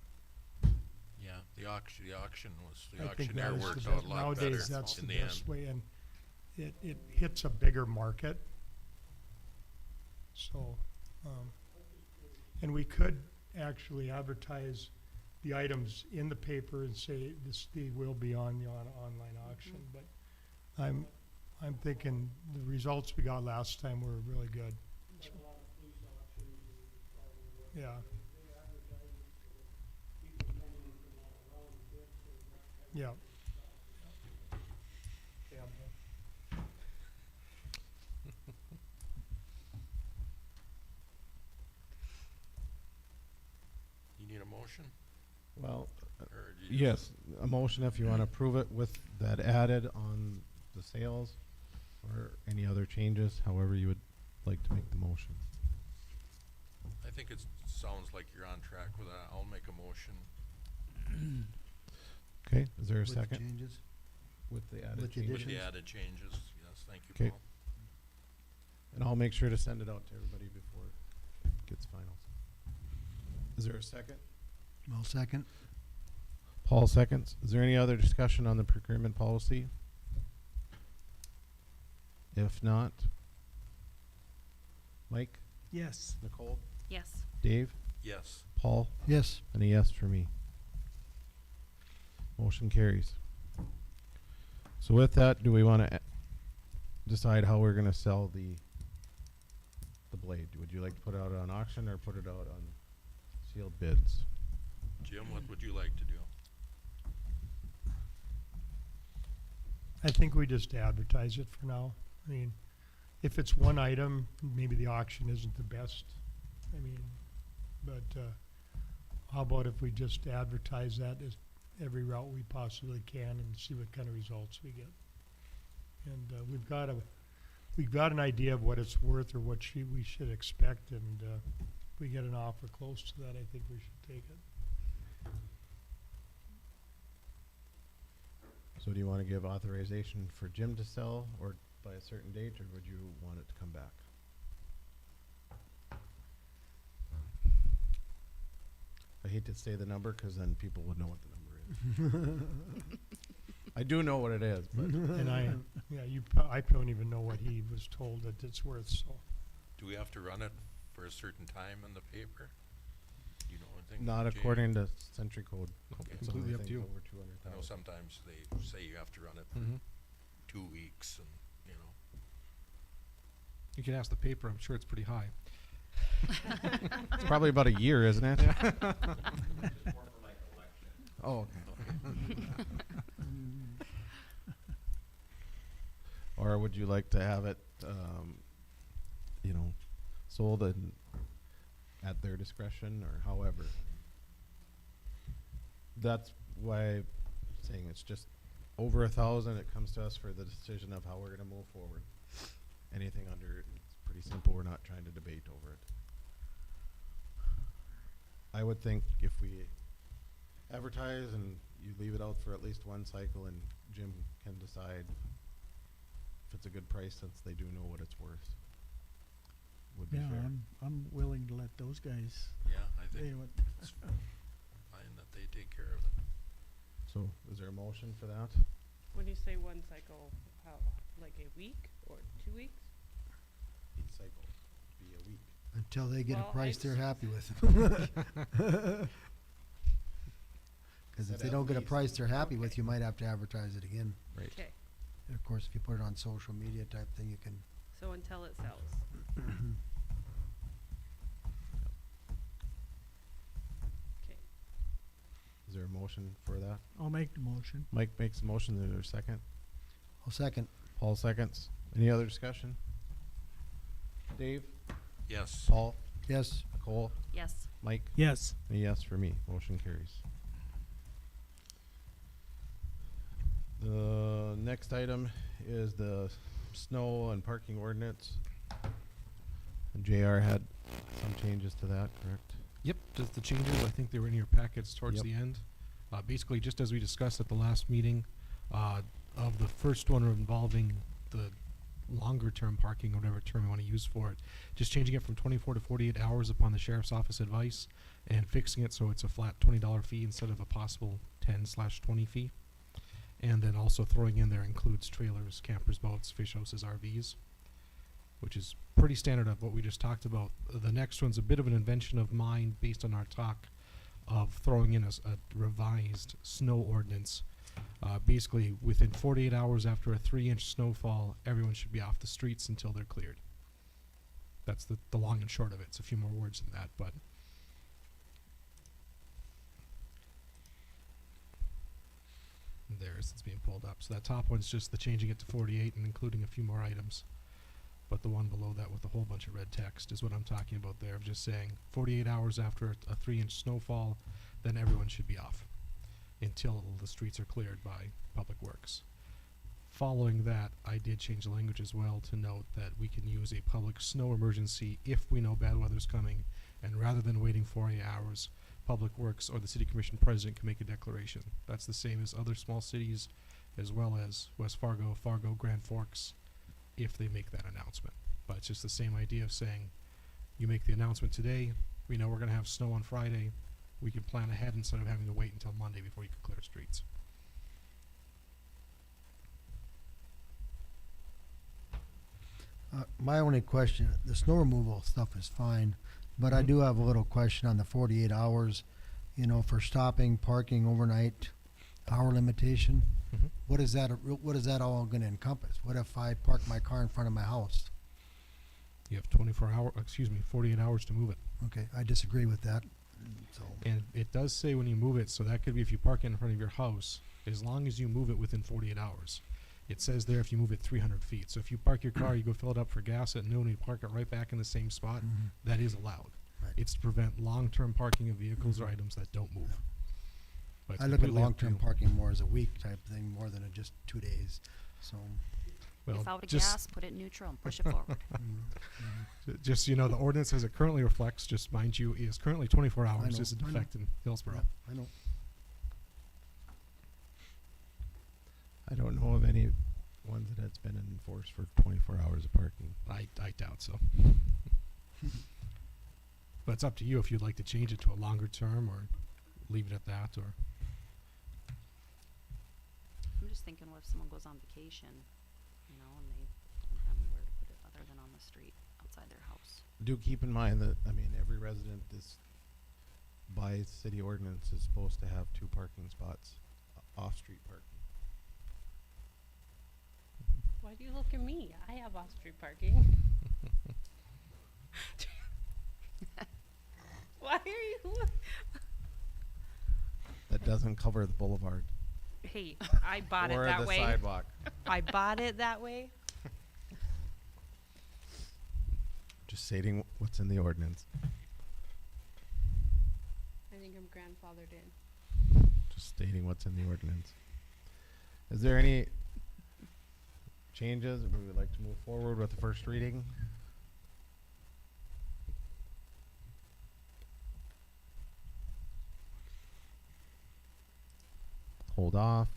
Yeah, the auction was, the I think auctioneer that is the worked best. out a lot better Nowadays, that's the in the end. best way, and it hits a bigger market. So, and we could actually advertise the items in the paper and say they will be on the online auction, but I'm thinking the results we got last time were really good. So, yeah. Yeah. You need a motion? Well, Or do you just- yes, a motion if you want to approve it with that added on the sales or any other changes, however you would like to make the motion. I think it sounds like you're on track with that. I'll make a motion. Okay, is there a With the second? changes? With the added With the changes? With the Additions? added changes, yes, thank you, 'Kay. Paul. And I'll make sure to send it out to everybody before it gets finals. Is there a second? I'll second. Paul seconds. Is there any other discussion on the procurement policy? If not, Mike, Yes. Nicole, Yes. Dave, Yes, Paul, Yes. and a yes for me. Motion carries. So with that, do we want to decide how we're going to sell the blade? Would you like to put it out on auction or put it out on sealed bids? Jim, what would you like to do? I think we just advertise it for now. I mean, if it's one item, maybe the auction isn't the best. I mean, but how about if we just advertise that as every route we possibly can and see what kind of results we get? And, we've got an idea of what it's worth or what we should expect, and, if we get an offer close to that, I think we should take it. So do you want to give authorization for Jim to sell or by a certain date, or would you want it to come back? I hate to say the number because then people would know what the number is. I do know what it is, but And I don't even know what he was told that it's worth, so. Do we have to run it for a certain time in the paper? Do you know anything? not Jay? according to Century Code. Okay. It's Completely only up to you. things over I know 200,000. sometimes they say you have to run it for Mhm. 2 weeks and, you know. You can ask the paper. I'm sure it's pretty high. It's probably about a year, isn't it? Oh, okay. Or would you like to have it, sold at their discretion or however? That's why I'm saying it's just over 1,000. It comes to us for the decision of how we're going to move forward. Anything under it, it's pretty simple. We're not trying to debate over it. I would think if we advertise and you leave it out for at least one cycle and Jim can decide if it's a good price since they do know what it's worth. Would be Yeah, fair. I'm willing to let those guys Yeah, I say think what. it's fine that they take care of it. So is there a motion for that? When you say one cycle, how, like a week or 2 weeks? Each cycle be a week. Until they get Well, a price I'd they're s- happy with. Cause if Said they at don't get a least. price they're happy with, Okay. you might have to advertise it again. Right. Okay, And of course, if you put it on social media type thing, you can. so until it sells. Okay. Is there a motion for that? I'll make the motion. Mike makes a motion. Is there a second? I'll second. Paul seconds. Any other discussion? Dave? Yes. Paul? Yes. Nicole? Yes. Mike? Yes. A yes for me. Motion carries. The next item is the snow and parking ordinance. And JR had some changes to that, correct? Yep, just the changes, I think they were in your packets towards Yep. the end. Basically, just as we discussed at the last meeting, of the first one involving the longer term parking, or whatever term you want to use for it, just changing it from 24 to 48 hours upon the sheriff's office advice, and fixing it so it's a flat $20 fee instead of a possible 10/20 fee. And then also throwing in there includes trailers, campers, boats, fish houses, RVs, which is pretty standard of what we just talked about. The next one's a bit of an invention of mine based on our talk of throwing in a revised snow ordinance. Basically, within 48 hours after a 3-inch snowfall, everyone should be off the streets until they're cleared. That's the long and short of it. It's a few more words than that, but there's it's being pulled up. So that top one's just the changing it to 48 and including a few more items. But the one below that with a whole bunch of red text is what I'm talking about there, of just saying 48 hours after a 3-inch snowfall, then everyone should be off until the streets are cleared by Public Works. Following that, I did change the language as well to note that we can use a public snow emergency if we know bad weather's coming, and rather than waiting 48 hours, Public Works or the City Commission President can make a declaration. That's the same as other small cities, as well as West Fargo, Grand Forks, if they make that announcement. But it's just the same idea of saying, you make the announcement today, we know we're going to have snow on Friday, we can plan ahead instead of having to wait until Monday before you can clear streets. My only question, the snow removal stuff is fine, but I Mhm. do have a little question on the 48 hours, for stopping, parking overnight, hour limitation. Mhm. What is that all gonna encompass? What if I park my car in front of my house? You have 48 hours to move it. Okay, I disagree with that, so. And it does say when you move it, so that could be if you park it in front of your house, as long as you move it within 48 hours. It says there if you move it 300 feet. So if you park your car, you go fill it up for gas at noon, and you park it right back in the same spot, Mhm. that is allowed. Right. It's to prevent long-term parking of vehicles or items that don't move. But it's I look at completely up to long-term you. parking more as a week type thing, more than just 2 days, so. Well, If out of just, gas, put it in neutral and push it forward. just so you know, the ordinance as it currently reflects, just mind you, is currently 24 hours. know, Is in I know. effect in Hillsboro. I know. I don't know of any ones that's been enforced for 24 hours of parking. I doubt so. But it's up to you if you'd like to change it to a longer term or leave it at that, or I'm just thinking, what if someone goes on vacation, you know, and they don't have anywhere to put it other than on the street outside their house? Do keep in mind that, I mean, every resident is, by city ordinance, is supposed to have 2 parking spots, off-street parking. Why do you look at me? I have off-street parking. Why are you? That doesn't cover the boulevard Hey, I bought it or that the way. sidewalk. I bought it that way. Just stating what's in the ordinance. I think I'm grandfathered in. Just stating what's in the ordinance. Is there any changes? Would we like to move forward with the first reading? Hold off.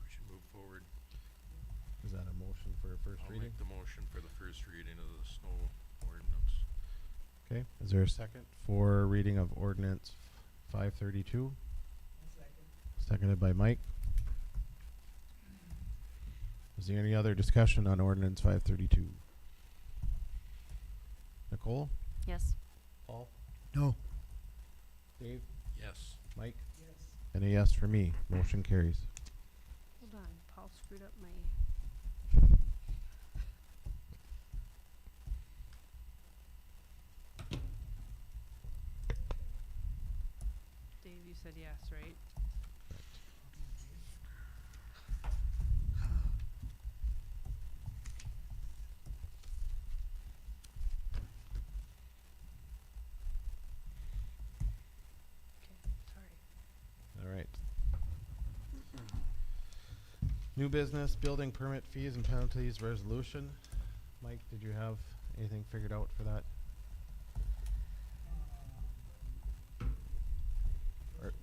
We should move forward. Is that a motion for a first I'll reading? make the motion for the first reading of the snow ordinance. Okay. Is there a second for reading of ordinance 532? Seconded by Mike. Is there any other discussion on ordinance 532? Nicole? Yes. Paul? No. Dave? Yes. Mike? Yes. And a yes for me. Motion carries. Hold on, Paul screwed up my. Dave, you said yes, right? Okay, sorry. All right. New business, building permit fees and penalties resolution. Mike, did you have anything figured out for that? Or-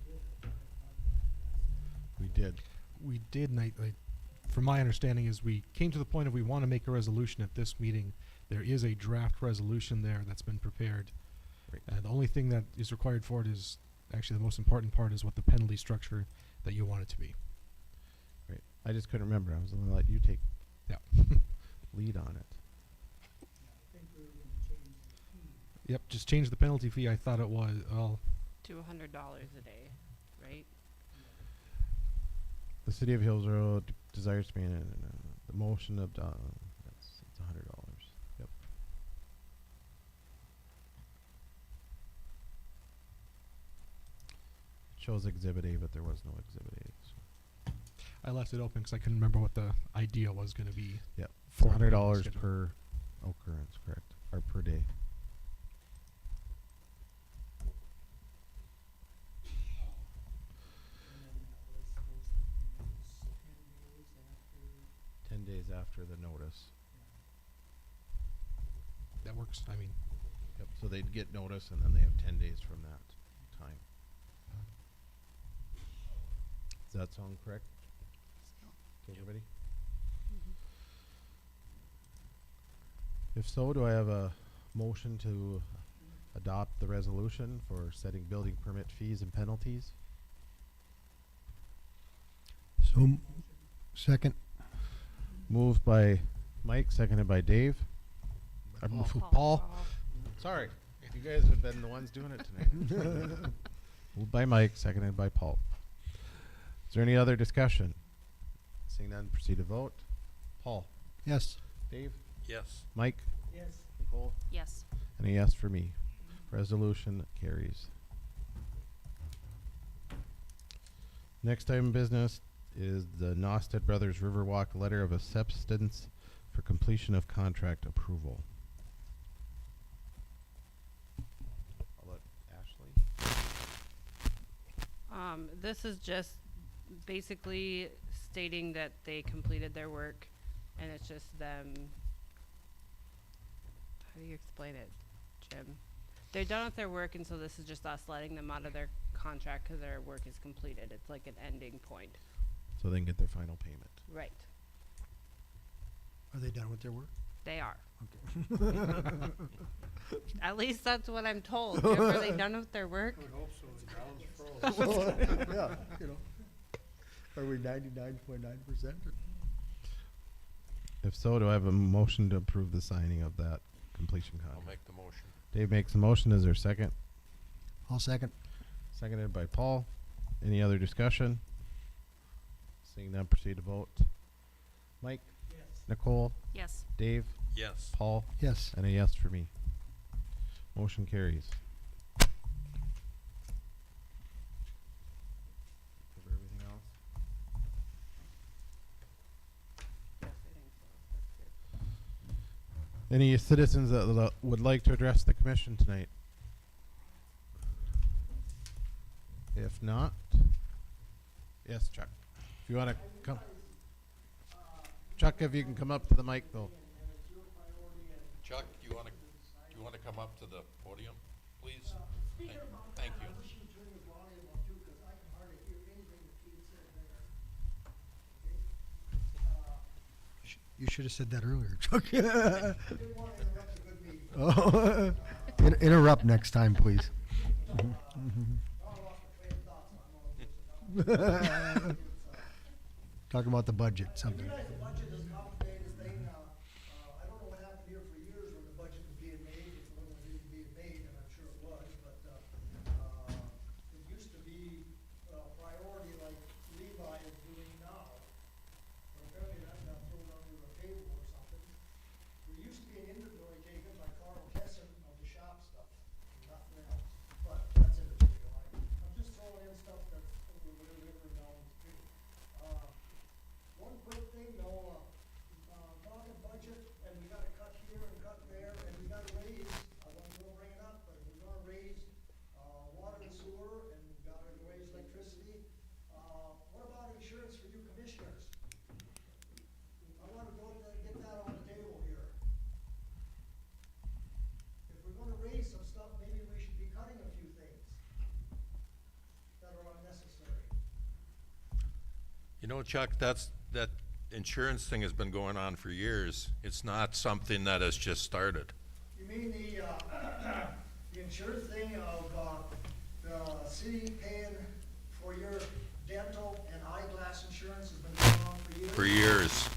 We did. we did. And from my understanding, is we came to the point of we want to make a resolution at this meeting. There is a draft resolution there that's been prepared. Right. The only thing that is required for it is actually the most important part is what the penalty structure that you want it to be. Right. I just couldn't remember. I was going to let you take Yeah. lead on it. Yep. Just change the penalty fee. I thought it was To $100 a day, right? The city of Hillsboro desires to be in the motion of it's $100. Yep. Shows Exhibit A, but there was no Exhibit A. So. I left it open because I couldn't remember what the idea was going to be. Yep. For the $100 schedule. per occurrence, correct? Or per day. Days after the notice. That works. I mean, Yep. So they'd get notice, and then they have 10 days from that time. Does that sound correct to everybody? If so, do I have a motion to adopt the resolution for setting building permit fees and penalties? So, second. Moved by Mike, seconded by Dave. Paul. Sorry, you guys have been the ones doing it tonight. Moved by Mike, seconded by Paul. Is there any other discussion? Seeing none, proceed to vote. Paul. Yes. Dave. Yes. Mike. Yes. Nicole. Yes. And a yes for me. Resolution carries. Next item of business is the Nosted Brothers Riverwalk Letter of Acceptance for completion of contract approval. I'll let Ashley. This is just basically stating that they completed their work, and it's just them. How do you explain it, Jim? They're done with their work, and so this is just us letting them out of their contract because their work is completed. It's like an ending point. So they can get their final payment. Right. Are they done with their work? They are. Okay. At least that's what I'm told. Jim, are they done with their work? I would hope so, the ground's froze. Yeah, you know. Are we 99.9%? If so, do I have a motion to approve the signing of that completion I'll contract? make the motion. Dave makes a motion. Is there a second? I'll second. Seconded by Paul. Any other discussion? Seeing none, proceed to vote. Mike? Yes. Nicole? Yes. Dave? Yes. Paul? Yes. And a yes for me. Motion carries. Cover everything else? Yes, I think so. That's good. Any citizens that would like to address the commission tonight? If not, yes, Chuck. If you want to come, Chuck, if you can come up to the mic, though. Chuck, do you want to come up to the podium, please? Thank you. You should have said that earlier, Chuck. Oh, interrupt next time, please. Talking about the budget, something. The budget is a complicated thing. I don't know what happened here for years when the budget was being made, if it wasn't really being made, and I'm sure it was, but, it used to be a priority like Levi is doing now. But apparently that got thrown under the table or something. There used to be an inventory taken by Carl Kesson of the shop stuff, nothing else, but that's in the video. I'm just throwing in stuff that's over the river down the street. One quick thing though, talking budget, and we gotta cut here and cut there, and we gotta raise, I wasn't gonna bring it up, but we're gonna raise, water and sewer, and we gotta raise electricity. What about insurance for you commissioners? I wanna go to get that on the table here. If we're gonna raise some stuff, maybe we should be cutting a few things that are unnecessary. You know, Chuck, that insurance thing has been going on for years. It's not something that has just started. You mean the insurance thing of, the city paying for your dental and eyeglass insurance has been going on for years? For years.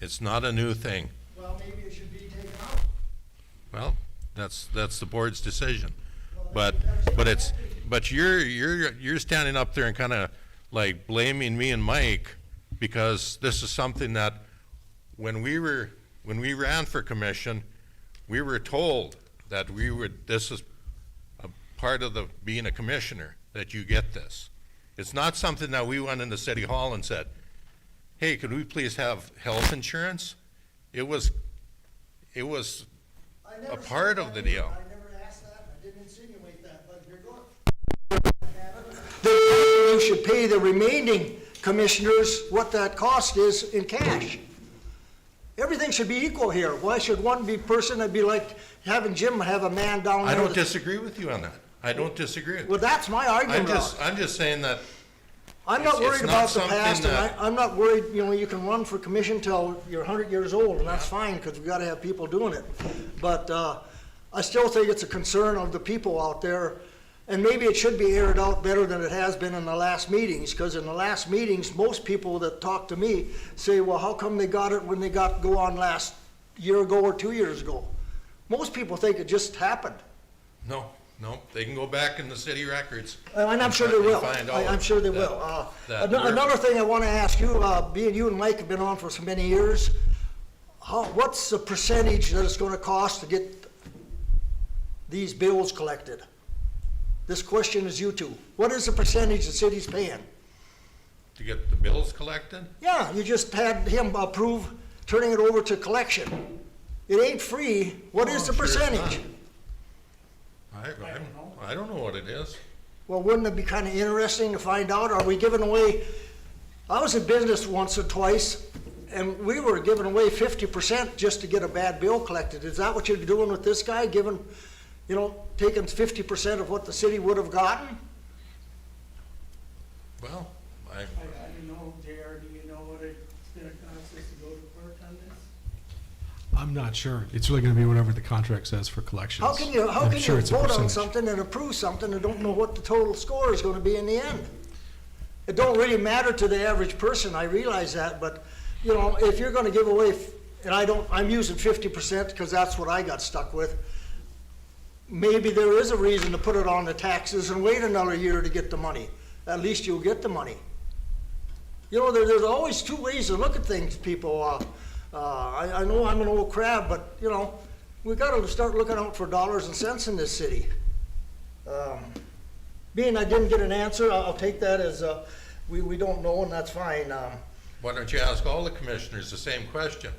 It's not a new thing. Well, maybe it should be taken out. Well, that's the board's decision. Well, But you're standing up there and kind of like blaming me and Mike because this is something that when we ran for commission, we were told that this is a part of being a commissioner, that you get this. It's not something that we went into City Hall and said, hey, could we please have health insurance? It was I never a part said of the that either. deal. I never asked that, I didn't insinuate that, but if you're going. Then you should pay the remaining commissioners what that cost is in cash. Everything should be equal here. Why should one be person, that'd be like having Jim have a man down there. I don't that- disagree with you on that. I don't disagree. Well, that's my argument. I'm just saying that I'm not it's worried not about the something past, and that- I'm not worried, you know, you can run for commission till you're 100 years old, and that's fine, because we gotta have people doing it. But, I still think it's a concern of the people out there, and maybe it should be aired out better than it has been in the last meetings, because in the last meetings, most people that talk to me say, well, how come they got it when they go on last year ago or 2 years ago? Most people think it just happened. no, they can go back in the city records. And I'm sure they will. find I'm out sure they that- will. that we're- Another thing I want to ask you, being you and Mike have been on for so many years, what's the percentage that it's going to cost to get these bills collected? This question is you two. What is the percentage the city's paying? To get the bills collected? Yeah, you just had him approve turning it over to collection. It ain't free. What is the I'm sure it's percentage? not. I don't know what it is. Well, wouldn't it be kind of interesting to find out? Are we giving away I was in business once or twice, and we were giving away 50% just to get a bad bill collected. Is that what you're doing with this guy, giving, taking 50% of what the city would have gotten? Well, I don't know, JR, do you know what it's gonna cost us to go to court on this? I'm not sure. It's really gonna be whatever the contract says for collections. How can you I'm sure it's a vote on percentage. something and approve something and don't know what the total score is gonna be in the end? It don't really matter to the average person, I realize that, but, if you're gonna give away, I'm using 50% because that's what I got stuck with. Maybe there is a reason to put it on the taxes and wait another year to get the money. At least you'll get the money. There's always two ways to look at things, people. I know I'm an old crab, but, we gotta start looking out for dollars and cents in this city. Being I didn't get an answer, I'll take that as, we don't know, and that's fine. why don't you ask all the commissioners the same question,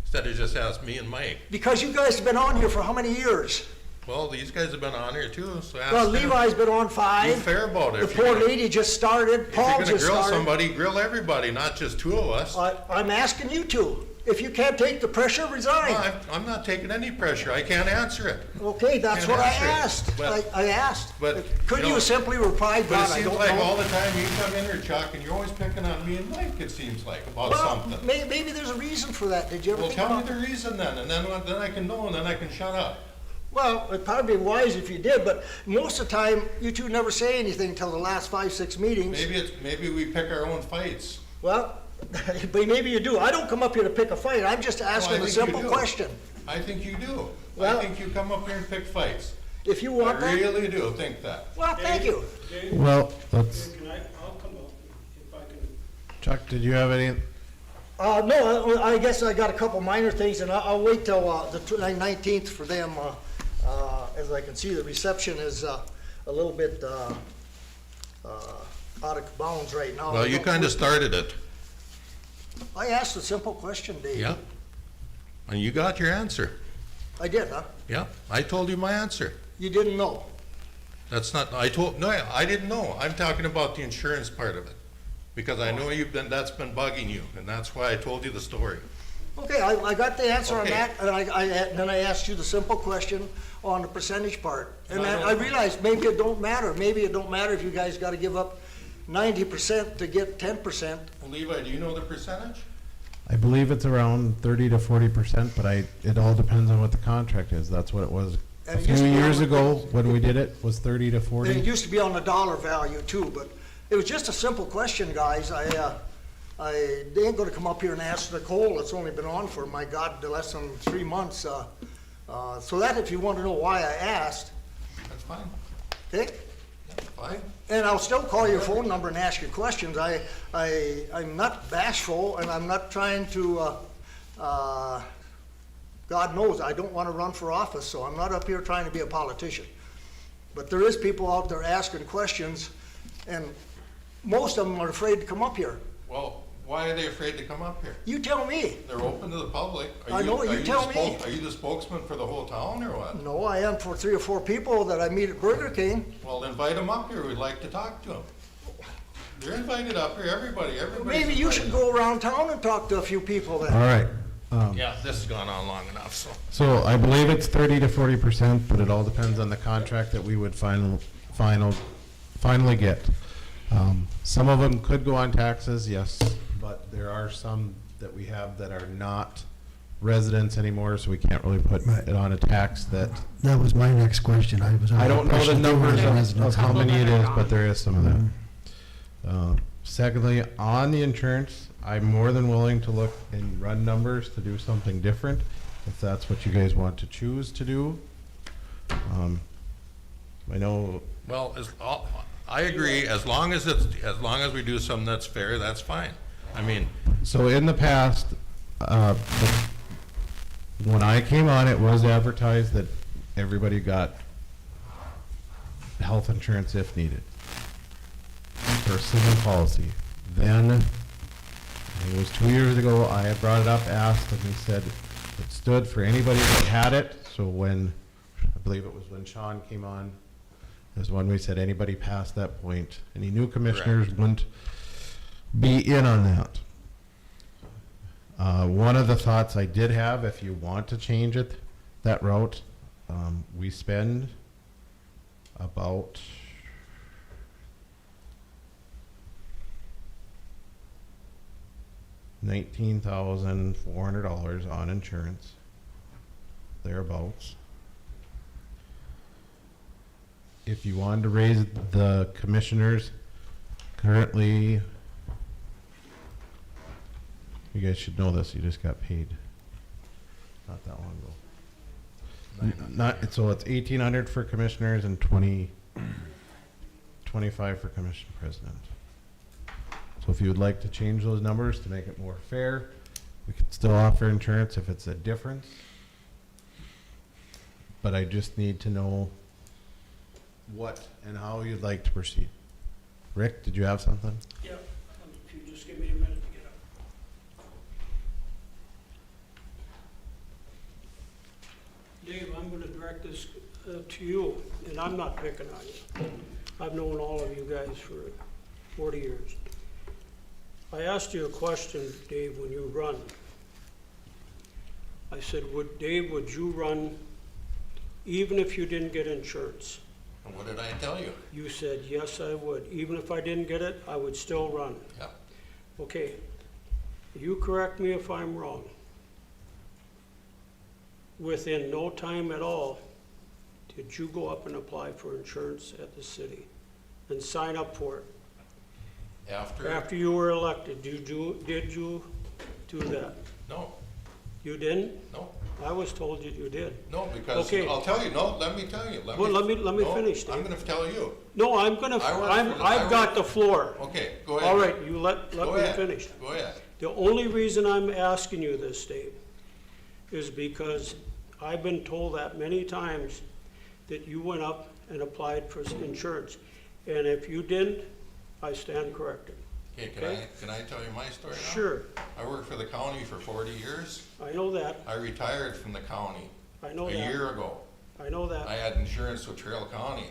instead of just ask me and Mike? Because you guys have been on here for how many years? Well, these guys have been on here too, so ask Well, them. Levi's been on Be 5. fair about it. The If you're poor gonna- lady just started, If Paul you're gonna just grill started. somebody, grill everybody, not just two of us. I'm asking you to. If you can't take the pressure, resign. Well, I'm not taking any pressure, I can't answer it. Okay, that's Can't what I answer it. asked. But- I asked. but, Couldn't you know, you simply reply, But God, it I seems don't like all know? the time you come in here, Chuck, and you're always picking on me and Mike, it seems like, about Well, something. maybe there's a reason for that. Did you ever Well, think tell me about the reason then, and then I can know, and then I can shut up. Well, it'd probably be wise if you did, but most of the time, you two never say anything till the last 5, 6 meetings. Maybe we pick our own fights. Well, but maybe you do. I don't come up here to pick a fight. I'm just asking a think you simple do. question. I think you do. Well- I think you come up here and pick fights. If you I want that, really do think that. well, thank you. Dave, Well, let's, Dave, I'll come up if I can. Chuck, did you have any? No, I guess I got a couple minor things, and I'll wait till the 19th for them. As I can see, the reception is a little bit out of bounds right now. Well, you kinda started it. I asked a simple question, Dave. Yeah. And you got your answer. I did, huh? Yeah, I told you my answer. You didn't know. That's not, no, I didn't know. I'm talking about the insurance part of it. Because I know that's been bugging you, and that's why I told you the story. Okay, I got the answer on Okay. that, and then I asked you the simple question on the percentage part. And I then don't I know. realized maybe it don't matter. Maybe it don't matter if you guys gotta give up 90% to get 10%. Well, Levi, do you know the percentage? I believe it's around 30 to 40%, but it all depends on what the contract is. That's what it was a And it few used to be years on- ago when we did it, was 30 to And it 40. used to be on the dollar value too, but it was just a simple question, guys. They ain't gonna come up here and ask Nicole. It's only been on for, my God, less than 3 months. So that, if you wanna know why I asked, That's fine. okay? Fine. And I'll still call your phone number and ask you questions. I'm not bashful, and I'm not trying to, God knows, I don't wanna run for office, so I'm not up here trying to be a politician. But there is people out there asking questions, and most of them are afraid to come up here. Well, why are they afraid to come up here? You tell me. They're open to the public. I know, you tell me. Are you the spokesman for the whole town or what? No, I am for 3 or 4 people that I meet at Burger King. Well, invite them up here. We'd like to talk to them. They're invited up here, everybody's Maybe you should invited. go around town and talk to a few people then. All right. Yeah, this has gone on long enough, so. So I believe it's 30 to 40%, but it all depends on the contract that we would finally get. Some of them could go on taxes, yes, but there are some that we have that are not residents anymore, so we can't really put Right. it on a tax that, That was my next question. I was. under I don't know the impression they numbers weren't of residents. how many it is, but there is some of that. Mhm. Secondly, on the insurance, I'm more than willing to look and run numbers to do something different, if that's what you guys want to choose to do. I know, Well, I agree, as long as we do something that's fair, that's fine. I mean, so in the past, when I came on, it was advertised that everybody got health insurance if needed for a single policy. Then, it was 2 years ago, I had brought it up, asked, and he said it stood for anybody that had it. So when, I believe it was when Sean came on, is when we said anybody past that point, any new commissioners wouldn't be in on that. One of the thoughts I did have, if you want to change it, that route, we spend about $19,400 on insurance, thereabouts. If you wanted to raise the commissioners, currently, you guys should know this, you just got paid not that long ago. Not, so it's 1,800 for commissioners and 25 for commission president. So if you would like to change those numbers to make it more fair, we could still offer insurance if it's a difference. But I just need to know what and how you'd like to proceed. Rick, did you have something? Yep, if you just give me a minute to get up. Dave, I'm gonna direct this to you, and I'm not picking on you. I've known all of you guys for 40 years. I asked you a question, Dave, when you run. I said, Dave, would you run even if you didn't get insurance? And what did I tell you? You said, yes, I would. Even if I didn't get it, I would still run. Yeah. Okay, you correct me if I'm wrong. Within no time at all, did you go up and apply for insurance at the city and sign up for it? After you were elected, did you do that? No, You didn't? no, I was told that you did. no, because Okay. I'll tell you, no, let me tell you. Well, let me no, finish, I'm Dave. gonna tell you. No, I've got the floor. Okay, go ahead. All right, you let Go me ahead. finish. Go ahead. The only reason I'm asking you this, Dave, is because I've been told that many times that you went up and applied for insurance. And if you didn't, I stand corrected. Okay, can I tell you my story now? Sure, I worked for the county for 40 years. I know that, I retired from the county I know a that, year ago. I know I that. had insurance with Trail County.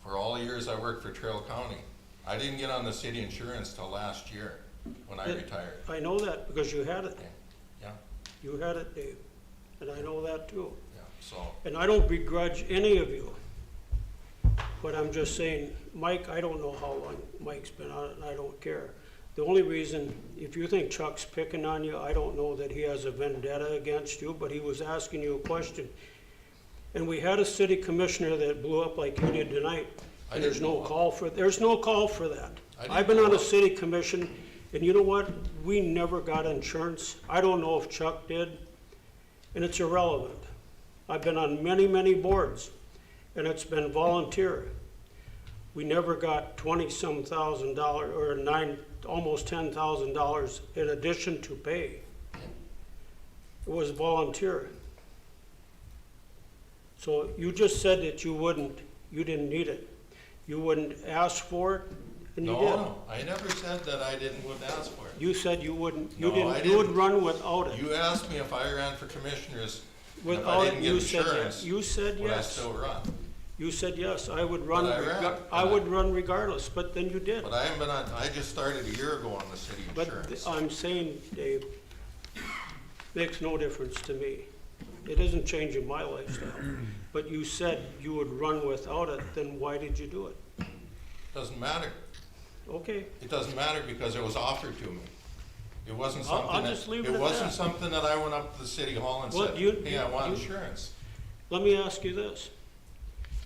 For all the years I worked for Trail County. I didn't get on the city insurance till last year when I Yeah. retired. I know that because you had it. Okay, yeah, You had it, Dave. And I know that too. yeah, so, And I don't begrudge any of you. But I'm just saying, Mike, I don't know how long Mike's been on it, and I don't care. The only reason, if you think Chuck's picking on you, I don't know that he has a vendetta against you, but he was asking you a question. And we had a city commissioner that blew up like you did tonight. I And there's didn't no blow up. call for, there's no call for that. I didn't I've been blow on a up. city commission, and you know what? We never got insurance. I don't know if Chuck did, and it's irrelevant. I've been on many, many boards, and it's been volunteer. We never got $20-some thousand or almost $10,000 in addition to pay. It was volunteer. So you just said that you didn't need it. You wouldn't ask for it, and you did. no, I never said that I wouldn't ask for it. You said you wouldn't, No, I you would didn't. run without it. You asked me if I ran for commissioners, and if I Without didn't it, get you said yes. insurance, You said would I yes. still run? You said yes, I would run, But I ran, I and would run regardless, but then you did. But I haven't been on, I just started a year ago on the city But insurance. I'm saying, Dave, makes no difference to me. It isn't changing my lifestyle. But you said you would run without it, then why did you do it? Doesn't matter. Okay, It doesn't matter because it was offered to me. It wasn't I'll something just leave it it at wasn't that. something that I went up to the city hall and Well, said, you- hey, I want you- insurance. let me ask you this.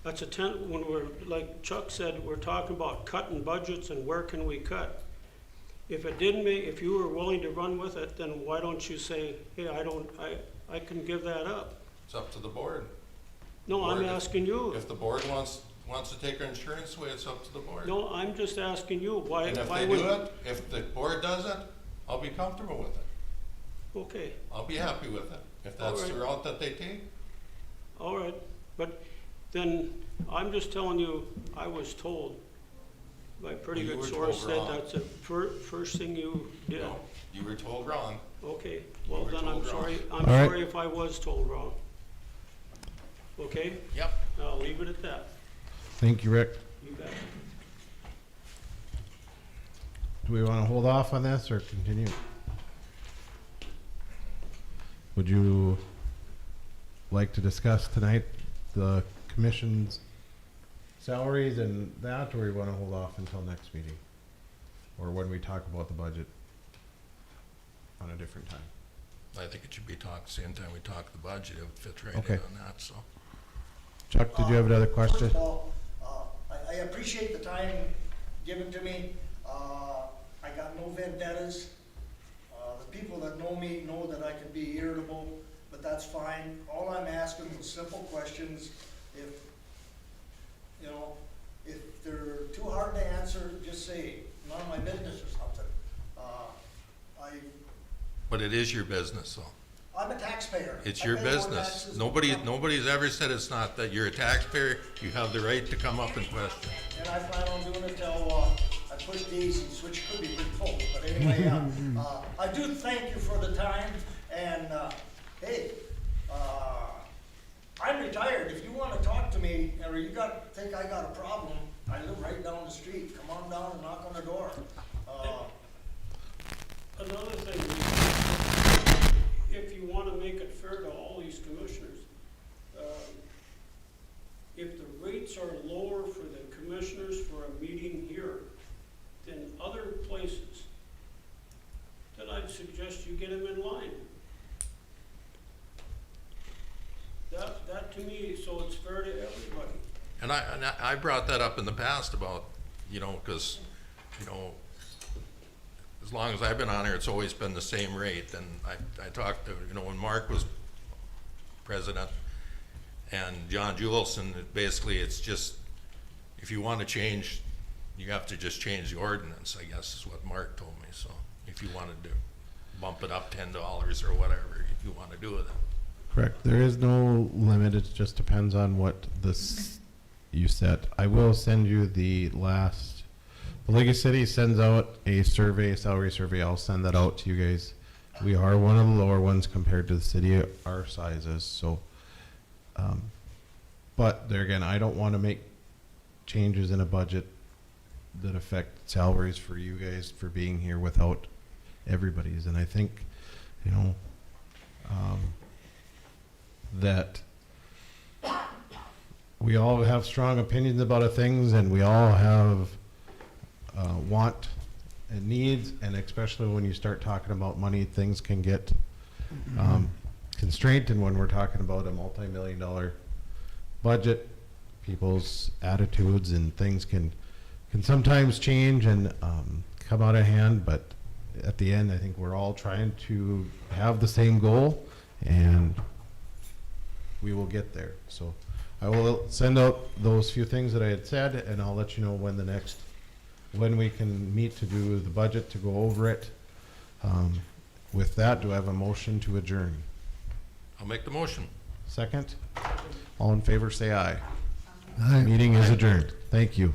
That's when we're, like Chuck said, we're talking about cutting budgets and where can we cut? If it didn't make, if you were willing to run with it, then why don't you say, hey, I can give that up? It's up to the board. No, I'm Board, asking you. If the board wants to take our insurance away, it's up to the board. No, I'm just asking you, why, And if why they would? do it, if the board does it, I'll be comfortable with it. Okay, I'll be happy with it, if that's the Alright. route that they take. all right, but then, I'm just telling you, I was told by a pretty Well, you good were source told that wrong. that's the first thing you did. No, you were told wrong. Okay, well were then I'm told wrong. sorry, I'm All right. sorry if I was told wrong. Okay, Yep. I'll leave it at that. Thank you, Rick. You bet. do we want to hold off on this or continue? Would you like to discuss tonight the commission's salaries and that, or you want to hold off until next meeting? Or when we talk about the budget on a different time? I think it should be talked, same time we talk the budget, it would fit right Okay. in on that, so. Chuck, did you have another question? First of all, I appreciate the time given to me. I got no vendettas. The people that know me know that I can be irritable, but that's fine. All I'm asking is simple questions. If, you know, if they're too hard to answer, just say, none of my business or something. But it is your business, so. I'm a taxpayer. It's I your pay more business. taxes Nobody's ever said it's not, that you're a taxpayer, you have the right to come up and question. And I plan on doing it till, I push daisies, which could be pretty full, but anyway, I do thank you for the time, and, hey, I'm retired, if you wanna talk to me, or you think I got a problem, I live right down the street, come on down and knock on the door. Another thing, if you wanna make it fair to all these commissioners, if the rates are lower for the commissioners for a meeting here than other places, then I'd suggest you get them in line. That to me, so it's fair to everybody. And I brought that up in the past about, you know, cause, you know, as long as I've been on here, it's always been the same rate, and I talked to, you know, when Mark was president and John Juleson, basically it's just, if you wanna change, you have to just change the ordinance, I guess is what Mark told me, so if you wanted to bump it up $10 or whatever, if you wanna do with it. Correct. There is no limit. It just depends on what this you set. I will send you the last. The League of Cities sends out a survey, a salary survey. I'll send that out to you guys. We are one of the lower ones compared to the city our sizes. So, but there again, I don't want to make changes in a budget that affect salaries for you guys for being here without everybody's. And I think, you know, that we all have strong opinions about things, and we all have want and needs, and especially when you start talking about money, things can get constrained. And when we're talking about a multi-million-dollar budget, people's attitudes and things can sometimes change and come out of hand. But at the end, I think we're all trying to have the same goal, and we will get there. So I will send out those few things that I had said, and I'll let you know when we can meet to do the budget, to go over it. With that, do I have a motion to adjourn? I'll make the motion. Second? All in favor, say aye. Aye. Meeting is adjourned. Thank you.